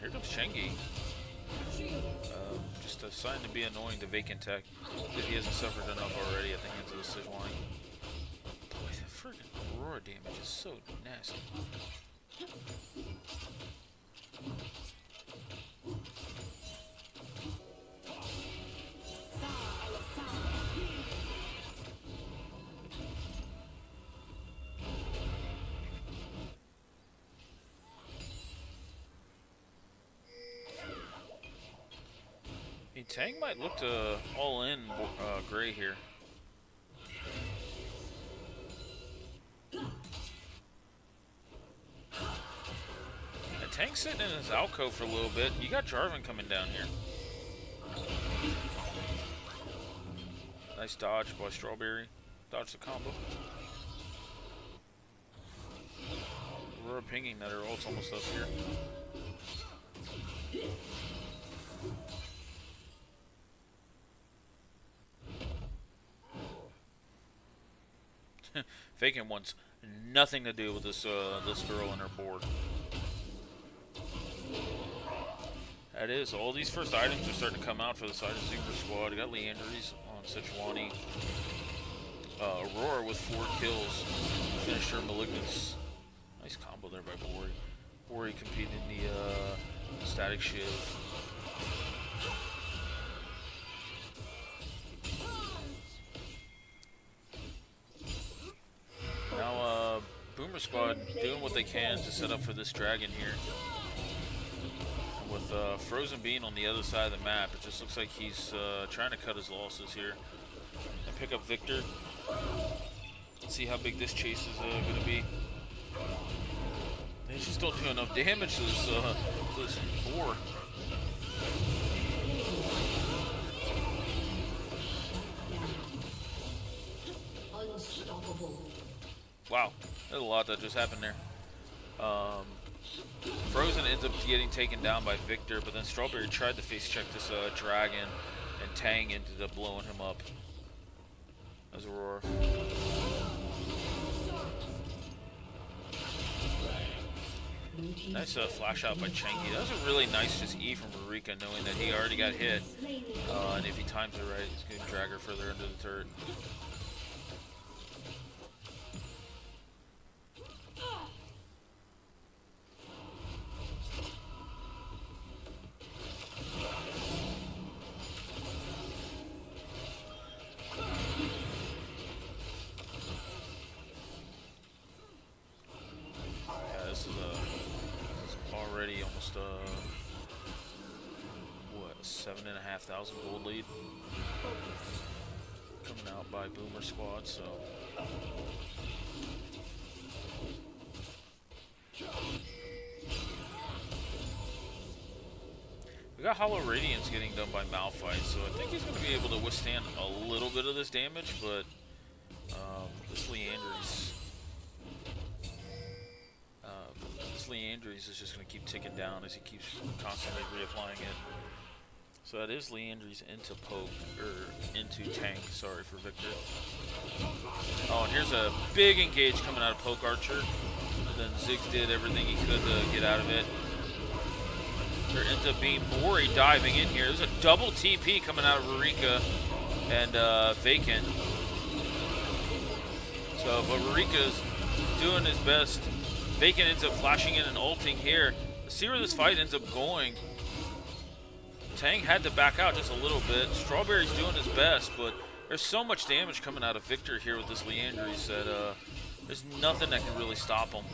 Here comes Chengi. Just a sign to be annoying to Vacant Tech. If he hasn't suffered enough already, I think, into the Sejuani. Boy, that friggin' Aurora damage is so nasty. I mean, Tang might look to all in Gray here. And Tang's sitting in his alcove for a little bit. You got Jarvan coming down here. Nice dodge by Strawberry. Dodge the combo. Aurora pinging that her ult's almost up here. Vacant wants nothing to do with this this girl and her board. That is, all these first items are starting to come out for the side of Super Squad. I got Leandry's on Sejuani. Aurora with 4 kills. Finished her Malignance. Nice combo there by Bori. Bori competing in the Static Shiv. Now, Boomer Squad doing what they can to set up for this dragon here. And with Frozen being on the other side of the map, it just looks like he's trying to cut his losses here and pick up Victor. Let's see how big this chase is going to be. They just don't do enough damage to this boar. Wow, there's a lot that just happened there. Frozen ends up getting taken down by Victor, but then Strawberry tried to face check this dragon, and Tang ended up blowing him up as Aurora. Nice flash out by Chengi. That was a really nice just E from Marika, knowing that he already got hit, and if he times it right, he's going to drag her further into the turret. Already almost what, 7,500 gold lead coming out by Boomer Squad. So we got Hollow Radiance getting done by Malphite, so I think he's going to be able to withstand a little bit of this damage, but this Leandry's is just going to keep ticking down as he keeps constantly reapplying it. So that is Leandry's into poke, or into tank, sorry for Victor. Oh, and here's a big engage coming out of Poke Archer. And then Ziggs did everything he could to get out of it. There ends up being Bori diving in here. There's a double TP coming out of Rurika and Vacant. So, but Rurika's doing his best. Vacant ends up flashing in and ulting here. Let's see where this fight ends up going. Tang had to back out just a little bit. Strawberry's doing his best, but there's so much damage coming out of Victor here with this Leandris that there's nothing that can really stop him.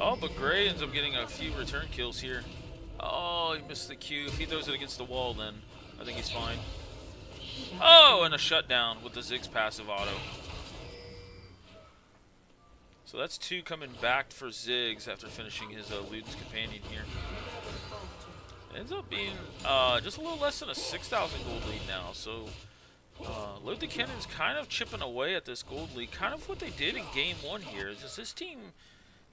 Oh, but Gray ends up getting a few return kills here. Oh, he missed the Q. If he throws it against the wall, then I think he's fine. Oh, and a shutdown with the Ziggs passive auto. So that's 2 coming back for Ziggs after finishing his Luden's Companion here. Ends up being just a little less than a 6,000 gold lead now. So Load the Kennens kind of chipping away at this gold lead. Kind of what they did in game 1 here. Is just this team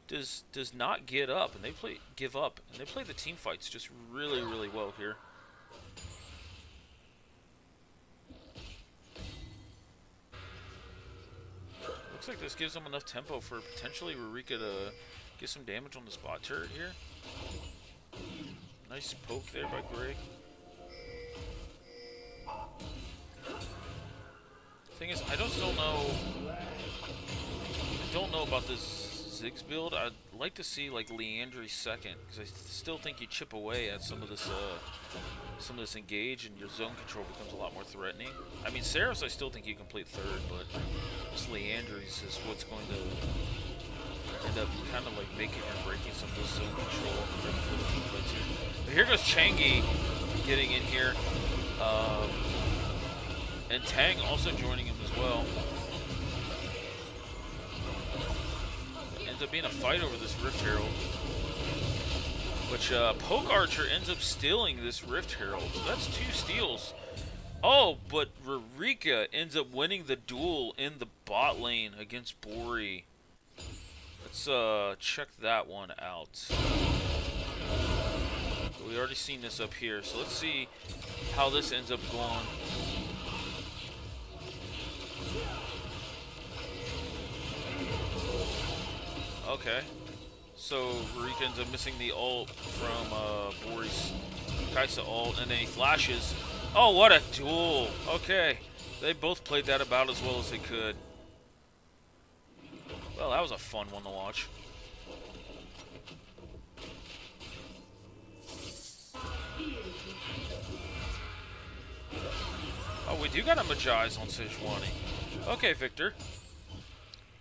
does not give up, and they play the team fights just really, really well here. Looks like this gives them enough tempo for potentially Rurika to get some damage on the spot turret here. Nice poke there by Gray. Thing is, I don't know about this Ziggs build. I'd like to see like Leandri second, because I still think you chip away at some of this engage, and your zone control becomes a lot more threatening. I mean, Saros, I still think you complete third, but this Leandri's is what's going to end up kind of like making or breaking some of this zone control. But here goes Changi getting in here, and Tang also joining him as well. Ends up being a fight over this Rift Herald, which Poke Archer ends up stealing this Rift Herald. So that's 2 steals. Oh, but Rurika ends up winning the duel in the bot lane against Bori. Let's check that one out. We already seen this up here, so let's see how this ends up going. Okay, so Rurika ends up missing the ult from Bori's Kaisa ult, and then he flashes. Oh, what a duel! Okay, they both played that about as well as they could. Well, that was a fun one to watch. Oh, we do got a Magi's on Sejuani. Okay, Victor.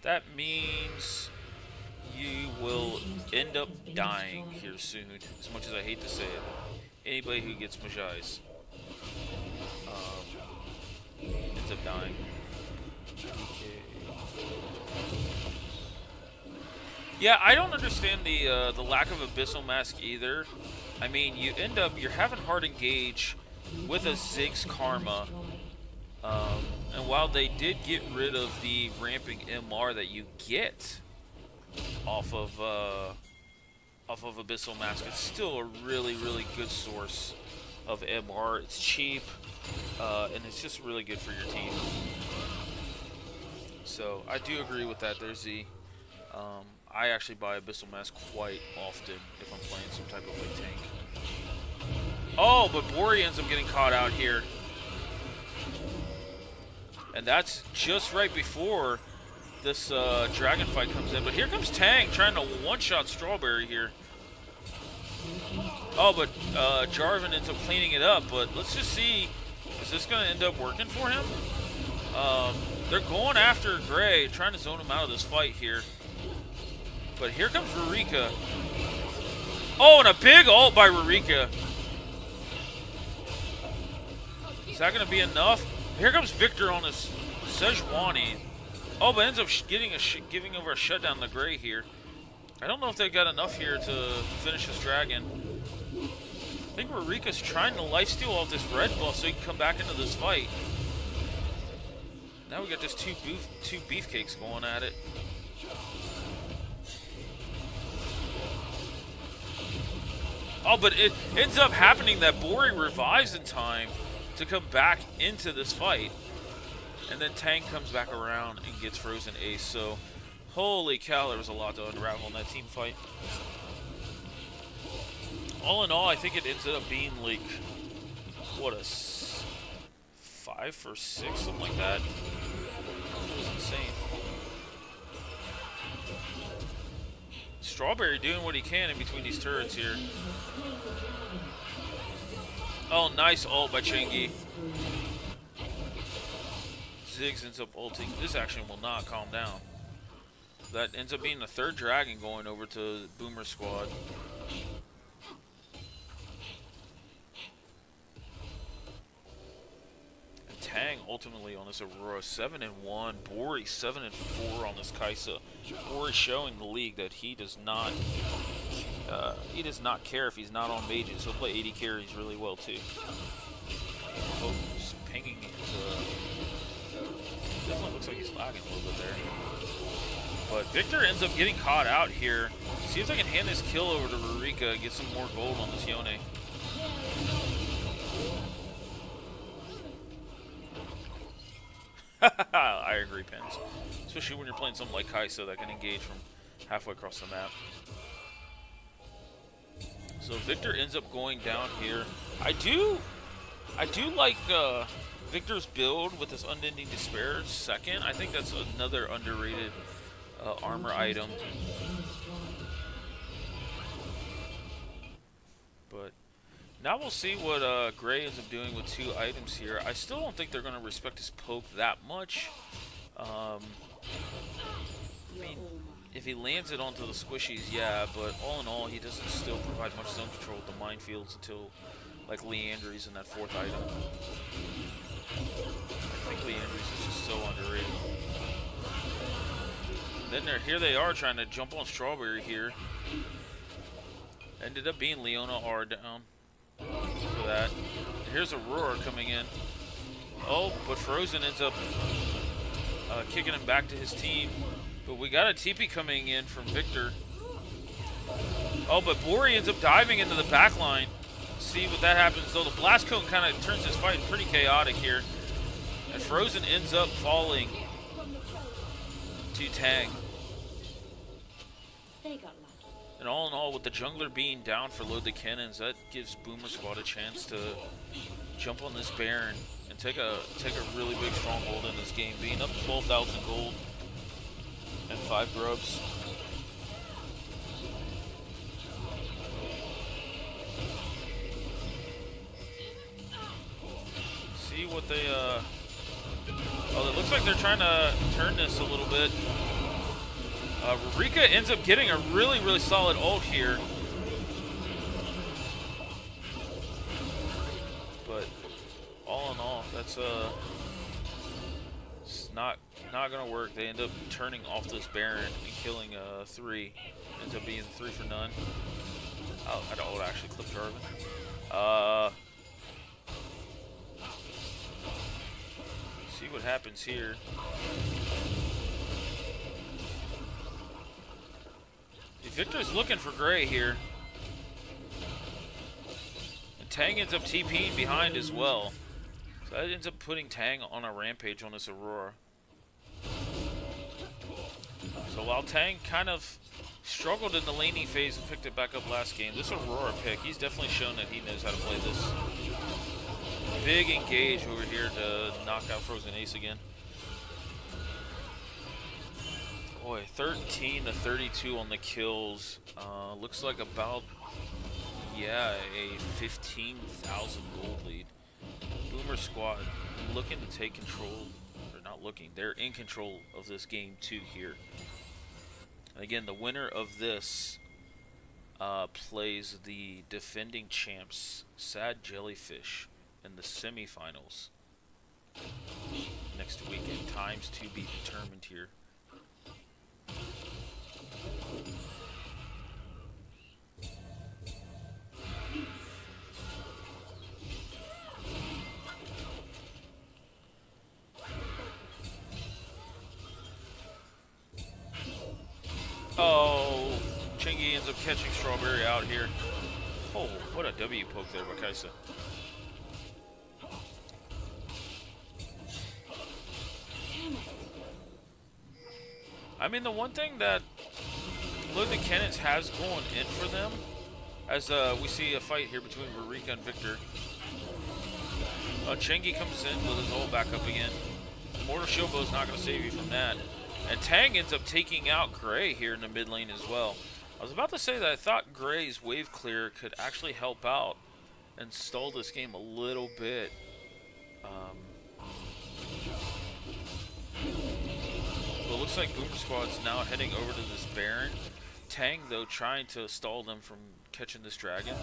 That means you will end up dying here soon, as much as I hate to say it. Anybody who gets Magi's ends up dying. Yeah, I don't understand the lack of Abyssal Mask either. I mean, you're having hard engage with a Ziggs Karma. And while they did get rid of the ramping MR that you get off of Abyssal Mask, it's still a really, really good source of MR. It's cheap, and it's just really good for your team. So I do agree with that there, Z. I actually buy Abyssal Mask quite often if I'm playing some type of like tank. Oh, but Bori ends up getting caught out here. And that's just right before this dragon fight comes in. But here comes Tang trying to one-shot Strawberry here. Oh, but Jarvan ends up cleaning it up. But let's just see, is this going to end up working for him? They're going after Gray, trying to zone him out of this fight here. But here comes Rurika. Oh, and a big ult by Rurika. Is that going to be enough? Here comes Victor on his Sejuani. Oh, but ends up giving over a shutdown to Gray here. I don't know if they got enough here to finish this dragon. I think Rurika's trying to lifesteal off this red buff so he can come back into this fight. Now we got just two beefcakes going at it. Oh, but it ends up happening that Bori revives in time to come back into this fight. And then Tang comes back around and gets Frozen Ace. So, holy cow, there was a lot to unravel in that team fight. All in all, I think it ended up being like, what, a 5 for 6, something like that. It was insane. Strawberry doing what he can in between these turrets here. Oh, nice ult by Chingy. Ziggs ends up ulting. This action will not calm down. That ends up being the third dragon going over to Boomer Squad. And Tang ultimately on this Aurora 7-1. Bori 7-4 on this Kaisa. Bori showing the league that he does not care if he's not on mages. He'll play 80 carries really well too. Oh, just pinging his. Definitely looks like he's lagging a little bit there. But Victor ends up getting caught out here. See if I can hand this kill over to Rurika and get some more gold on this Yone. I agree, Pens. Especially when you're playing something like Kaisa that can engage from halfway across the map. So Victor ends up going down here. I do like Victor's build with this Unending Despair second. I think that's another underrated armor item. But now we'll see what Gray ends up doing with 2 items here. I still don't think they're going to respect his poke that much. I mean, if he lands it onto the squishies, yeah, but all in all, he doesn't still provide much zone control with the minefields until, like, Leandry's in that 4th item. I think Leandry's is just so underrated. And then here they are trying to jump on Strawberry here. Ended up being Leona R down for that. Here's Aurora coming in. Oh, but Frozen ends up kicking him back to his team. But we got a TP coming in from Victor. Oh, but Bori ends up diving into the back line. See what that happens, though. The Blast Cone kind of turns this fight pretty chaotic here. And Frozen ends up falling to Tang. They got lucky. And all in all, with the jungler being down for Load the Kennens, that gives Boomer Squad a chance to jump on this Baron and take a really big stronghold in this game, being up 12,000 gold and 5 grubs. See what they oh, it looks like they're trying to turn this a little bit. Rurika ends up getting a really solid ult here. But all in all, that's it's not gonna work. They end up turning off this Baron and killing 3. Ends up being 3 for none. Oh, I don't actually clip Jarvan. See what happens here. Victor's looking for Gray here. And Tang ends up TPing behind as well. So that ends up putting Tang on a rampage on this Aurora. So while Tang kind of struggled in the laning phase and picked it back up last game, this Aurora pick, he's definitely shown that he knows how to play this. Big engage over here to knock out Frozen Ace again. Boy, 13 to 32 on the kills. Looks like about, yeah, a 15,000 gold lead. Boomer Squad looking to take control, or not looking, they're in control of this game too here. And again, the winner of this plays the defending champs, Sad Jellyfish, in the semifinals next weekend. Times to be determined here. Oh, Chingy ends up catching Strawberry out here. Oh, what a W poke there by Kaisa. I mean, the one thing that Load the Kennens has going in for them, as we see a fight here between Rurika and Victor. Chengi comes in with his ult back up again. Mortal Shield Bow is not going to save you from that. And Tang ends up taking out Gray here in the mid lane as well. I was about to say that I thought Gray's wave clear could actually help out and stall this game a little bit. But it looks like Boomer Squad's now heading over to this Baron. Tang, though, trying to stall them from catching this dragon.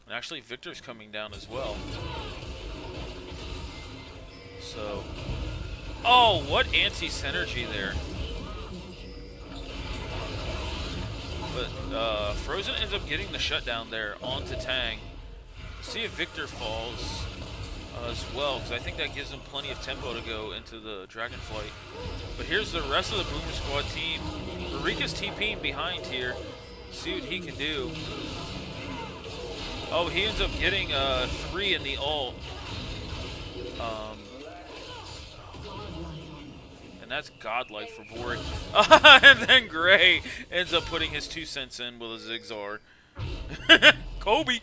And actually, Victor's coming down as well. So, oh, what anti-synergy there. But Frozen ends up getting the shutdown there onto Tang. See if Victor falls as well, because I think that gives him plenty of tempo to go into the Dragon Flight. But here's the rest of the Boomer Squad team. Rurika's TPing behind here. See what he can do. Oh, he ends up getting 3 in the ult. And that's godlike for Bori. And then Gray ends up putting his 2 cents in with a Zigzar. Kobe!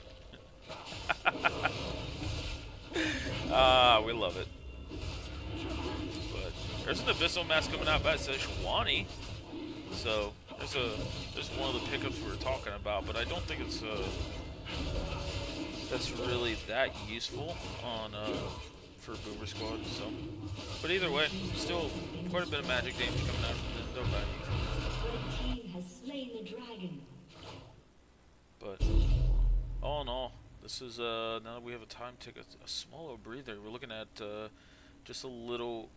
We love it. But there's an Abyssal Mask coming out by Sejuani. So there's one of the pickups we were talking about, but I don't think it's that's really that useful on for Boomer Squad. So, but either way, still quite a bit of magic damage coming out from the Nobody. Red team has slain the dragon. But all in all, this is now that we have a time to take a smaller breather. We're looking at just a little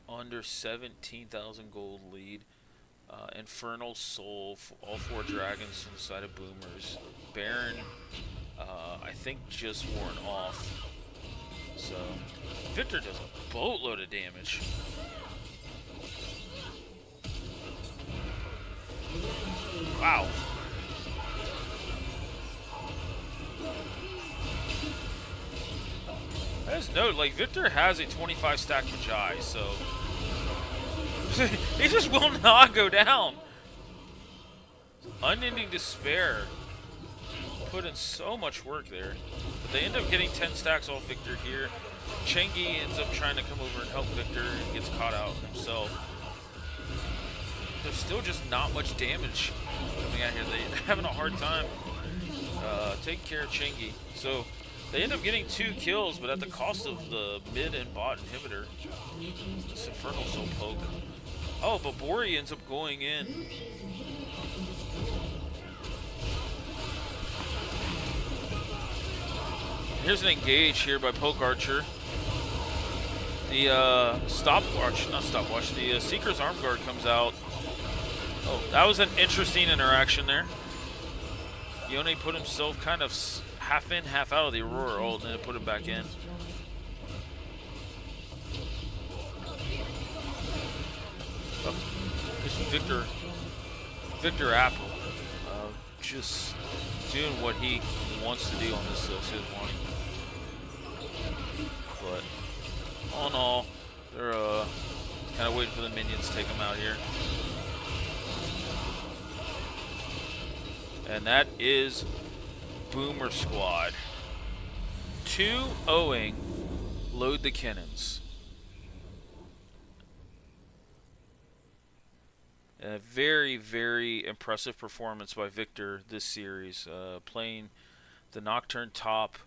under 17,000 gold lead. Infernal Soul, all 4 dragons from the side of Boomers. Baron, I think just worn off. So Victor does a boatload of damage. Wow. I just note, like, Victor has a 25 stack Magi, so he just will not go down. Unending Despair put in so much work there. But they end up getting 10 stacks off Victor here. Chengi ends up trying to come over and help Victor and gets caught out himself. There's still just not much damage coming out here. They're having a hard time taking care of Chengi. So they end up getting 2 kills, but at the cost of the mid and bot inhibitor. This Infernal Soul poke. Oh, but Bori ends up going in. Here's an engage here by Poke Archer. The the Seeker's Arm Guard comes out. Oh, that was an interesting interaction there. Yone put himself kind of half in, half out of the Aurora ult, and then put it back in. Oh, there's Victor Apple, just doing what he wants to do on this Sejuani. But all in all, they're kind of waiting for the minions to take them out here. And that is Boomer Squad 2-0ing Load the Kennens. A very, very impressive performance by Victor this series, playing the Nocturne top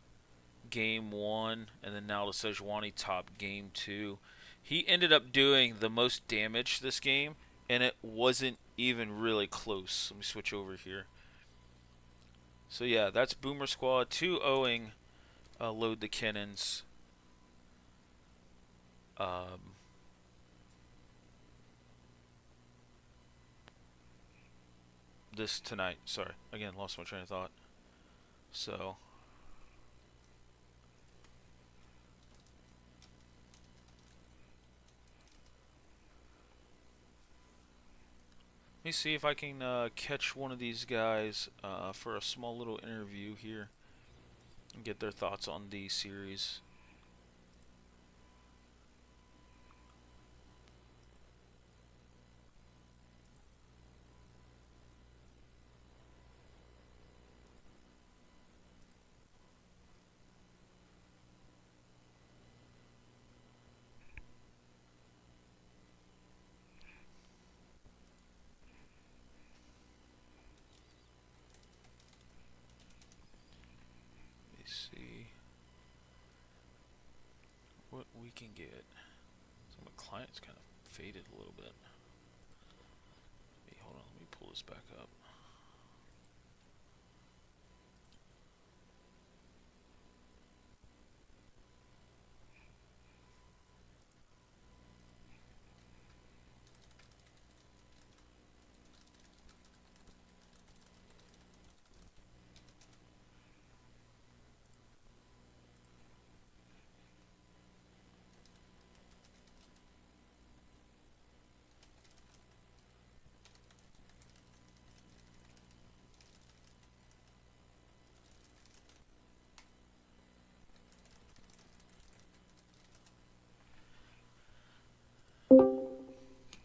game 1 and then now the Sejuani top game 2. He ended up doing the most damage this game, and it wasn't even really close. Let me switch over here. So yeah, that's Boomer Squad 2-0ing Load the Kennens. This tonight. Sorry, again, lost my train of thought. So me see if I can catch one of these guys for a small little interview here and get their thoughts on the series. Let me see what we can get. So my client's kind of faded a little bit. Hey, hold on, let me pull this back up.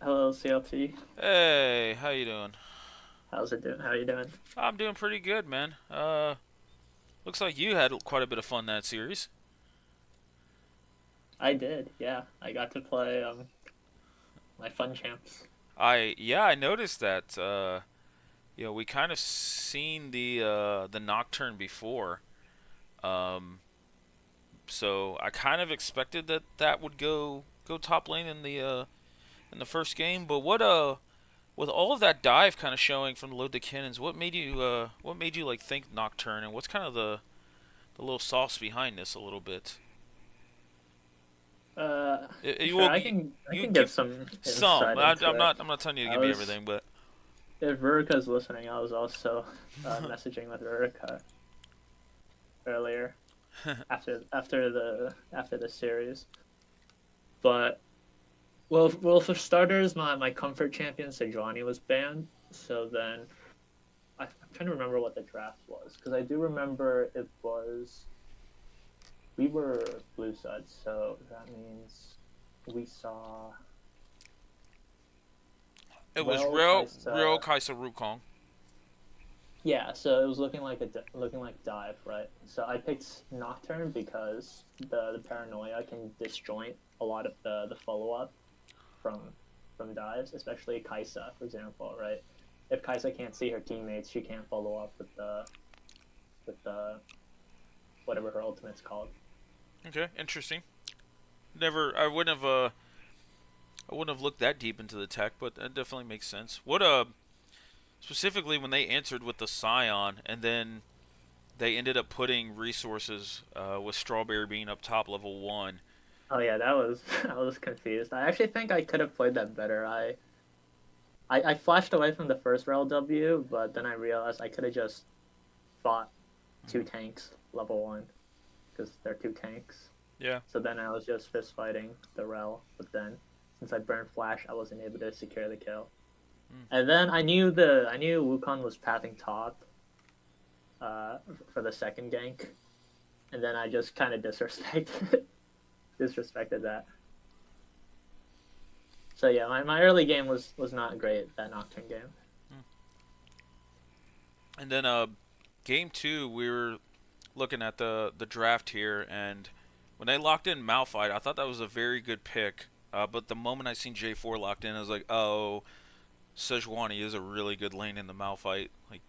Hello, CLT. Hey, how you doing? How's it doing? How you doing? I'm doing pretty good, man. Looks like you had quite a bit of fun that series. I did, yeah. I got to play my fun champs. I noticed that. We kind of seen the Nocturne before. Um, so I kind of expected that would go top lane in the first game. But with all of that dive kind of showing from the Load the Kennens, what made you like think Nocturne, and what's kind of the little sauce behind this a little bit? Sure, I You can give give some some. insight into it. I'm not telling you to I give me was everything, but If Verika's listening, I was also messaging with Verika earlier after the series. But well, for starters, my comfort champion Sejuani was banned. So then I'm trying to remember what the draft was, because I do remember it was we were blue sides, so that means we saw it was Kaisa. real Kaisa Wukong. Yeah, so it was looking like dive, right? So I picked Nocturne because the paranoia can disjoint a lot of the follow up from dives, especially Kaisa, for example, right? If Kaisa can't see her teammates, she can't follow up with the whatever her ultimate's called. Okay, interesting. I wouldn't have looked that deep into the tech, but that definitely makes sense. What specifically when they answered with the Scion, and then they ended up putting resources with Strawberry being up top level 1. Oh yeah, that was I was confused. I actually think I could have played that better. I flashed away from the first rel W, but then I realized I could have just fought two tanks level 1 because they're two tanks. Yeah. So then I was just fist fighting the rel, but then since I burned flash, I wasn't able to secure the kill. And then I knew Wukong was pathing top for the second gank, and then I just kind of disrespected that. So yeah, my early game was not great, that Nocturne game. And then game 2, we were looking at the draft here, and when they locked in Malphite, I thought that was a very good pick. But the moment I seen J4 locked in, I was like, oh, Sejuani is a really good lane in the Malphite. Like,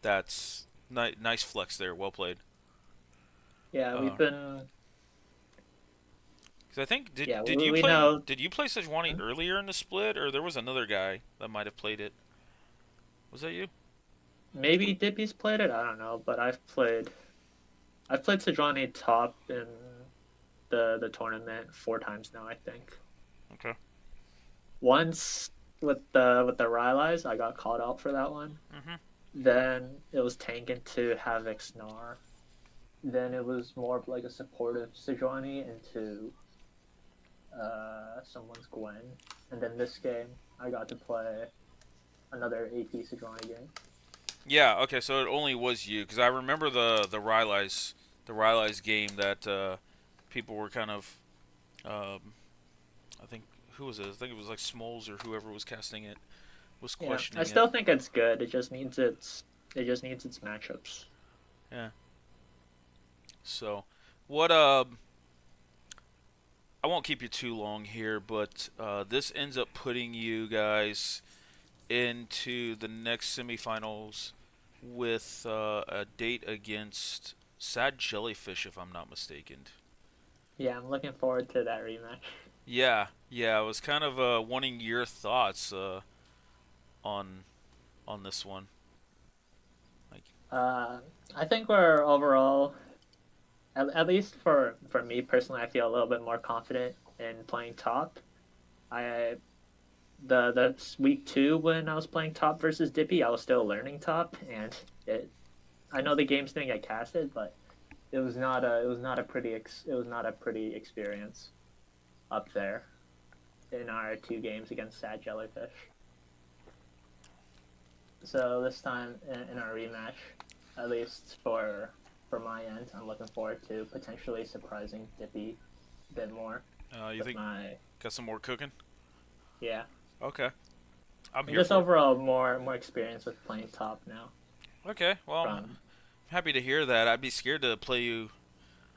that's nice flex there. Well played. Yeah, we've been. Because I think we know. did you play Sejuani earlier in the split, or there was another guy that might have played it? Was that you? Maybe Dippy's played it. I don't know, but I've played Sejuani top in the tournament 4 times now, I think. Okay. Once with the Rylai's, I got called out for that one. Mm-hmm. Then it was tank into Havoc Snar. Then it was more of like a supportive Sejuani into someone's Gwen. And then this game, I got to play another AP Sejuani game. Yeah. Okay. So it only was you, because I remember the Rylai's game that people were kind of. I think who was it? I think it was like Smoles or whoever was casting it was Yeah, I questioning it. still think it's good. It just needs its matchups. Yeah. So, what I won't keep you too long here, but this ends up putting you guys into the next semifinals with a date against Sad Jellyfish, if I'm not mistaken. Yeah, I'm looking forward to that rematch. Yeah, yeah. I was kind of wanting your thoughts on on this one. Like, I think we're overall, at least for me personally, I feel a little bit more confident in playing top. I the week 2 when I was playing top versus Dippy, I was still learning top, and I know the games didn't get casted, but it was not a pretty experience up there in our 2 games against Sad Jellyfish. So this time in our rematch, at least for my end, I'm looking forward to potentially surprising Dippy a bit more. you think got some more cooking? Yeah. Okay, I'm And here just for it. overall more experience with playing top now. Okay, well, I'm From happy to hear that. I'd be scared to play you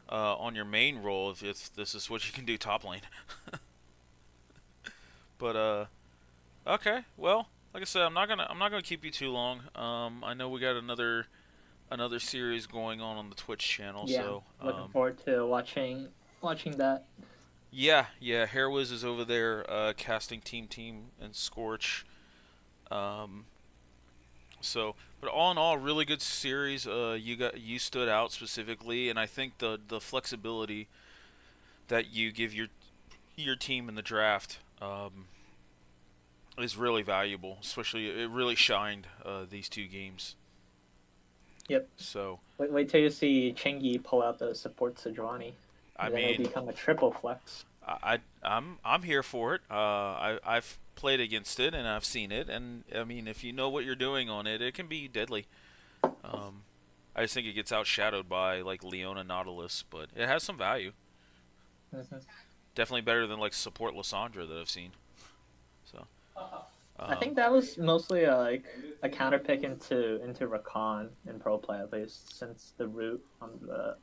on your main role if this is what you can do top lane. But okay, well, like I said, I'm not gonna keep you too long. I know we got another series going on the Twitch channel, yeah, so looking forward to watching that. yeah, Hairwiz is over there casting Team and Scorch. Um, but all in all, really good series. You stood out specifically, and I think the flexibility that you give your team in the draft is really valuable. Especially, it really shined these 2 games. Yep. So, Wait till you see Chingy pull out the support Sejuani. I Then it'll mean, become a triple flex. I'm here for it. I've played against it and I've seen it, and I mean, if you know what you're doing on it, it can be deadly. I just think it gets outshadowed by like Leona Nautilus, but it has some value. Mhm. Definitely better than like support Lysandra that I've seen. So, I think that was mostly a counter pick into Rakan in pro play, at least, since the root on the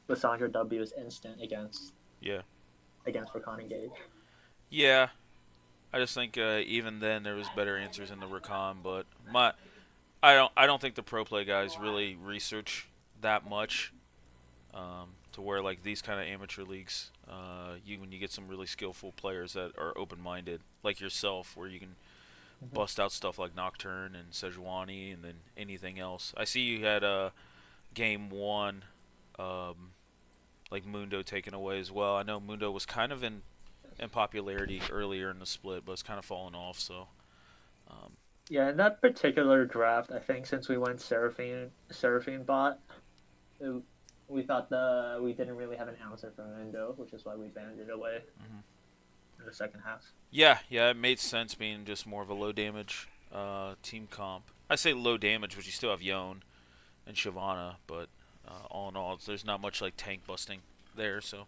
Lysandra W is instant against yeah, Rakan engage. yeah. I just think even then there was better answers in the Recon, but I don't think the pro play guys really research that much to where like these kind of amateur leagues, when you get some really skillful players that are open minded like yourself, where you can bust out stuff like Nocturne and Sejuani and then anything else. I see you had game 1, like Mundo taken away as well. I know Mundo was kind of in popularity earlier in the split, but it's kind of fallen off. So Yeah, in that particular draft, I think since we went Seraphine bot, we thought we didn't really have an answer for Mundo, which is why we banned it away in the second half. yeah, it made sense being just more of a low damage team comp. I say low damage, but you still have Yone and Shyvana, but all in all, there's not much like tank busting there. So,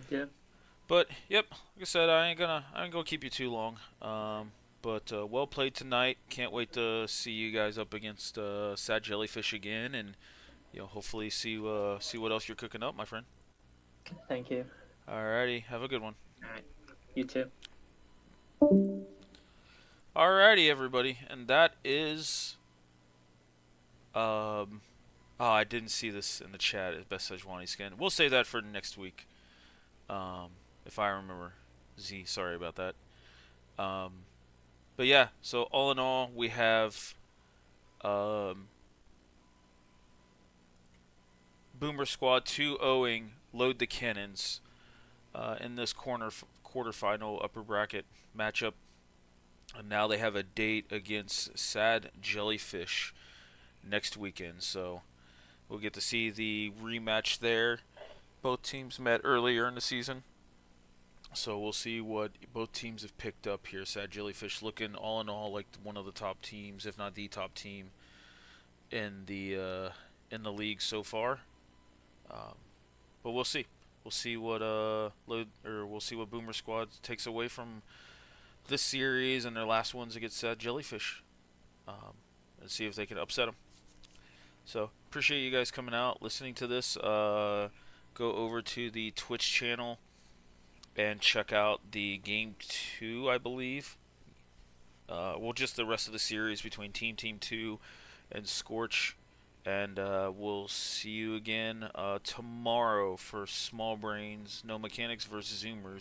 Yeah. but yep, like I said, I ain't gonna keep you too long. But well played tonight. Can't wait to see you guys up against Sad Jellyfish again, and hopefully see what else you're cooking up, my friend. Thank you. Alrighty, have a good one. All right. You too. Alrighty, everybody, and that is oh, I didn't see this in the chat as best Sejuani skin. We'll save that for next week. If I remember. Z, sorry about that. But yeah, so all in all, we have Boomer Squad 2-0ing Load the Kennens in this quarterfinal upper bracket matchup. And now they have a date against Sad Jellyfish next weekend. So we'll get to see the rematch there. Both teams met earlier in the season. So we'll see what both teams have picked up here. Sad Jellyfish looking all in all like one of the top teams, if not the top team in the league so far. Um, but we'll see. We'll see what we'll see what Boomer Squad takes away from this series and their last ones against Sad Jellyfish, and see if they can upset them. So appreciate you guys coming out, listening to this. Go over to the Twitch channel and check out the game 2, I believe. Well, just the rest of the series between Team 2 and Scorch. And we'll see you again tomorrow for Small Brains No Mechanics versus Zoomers.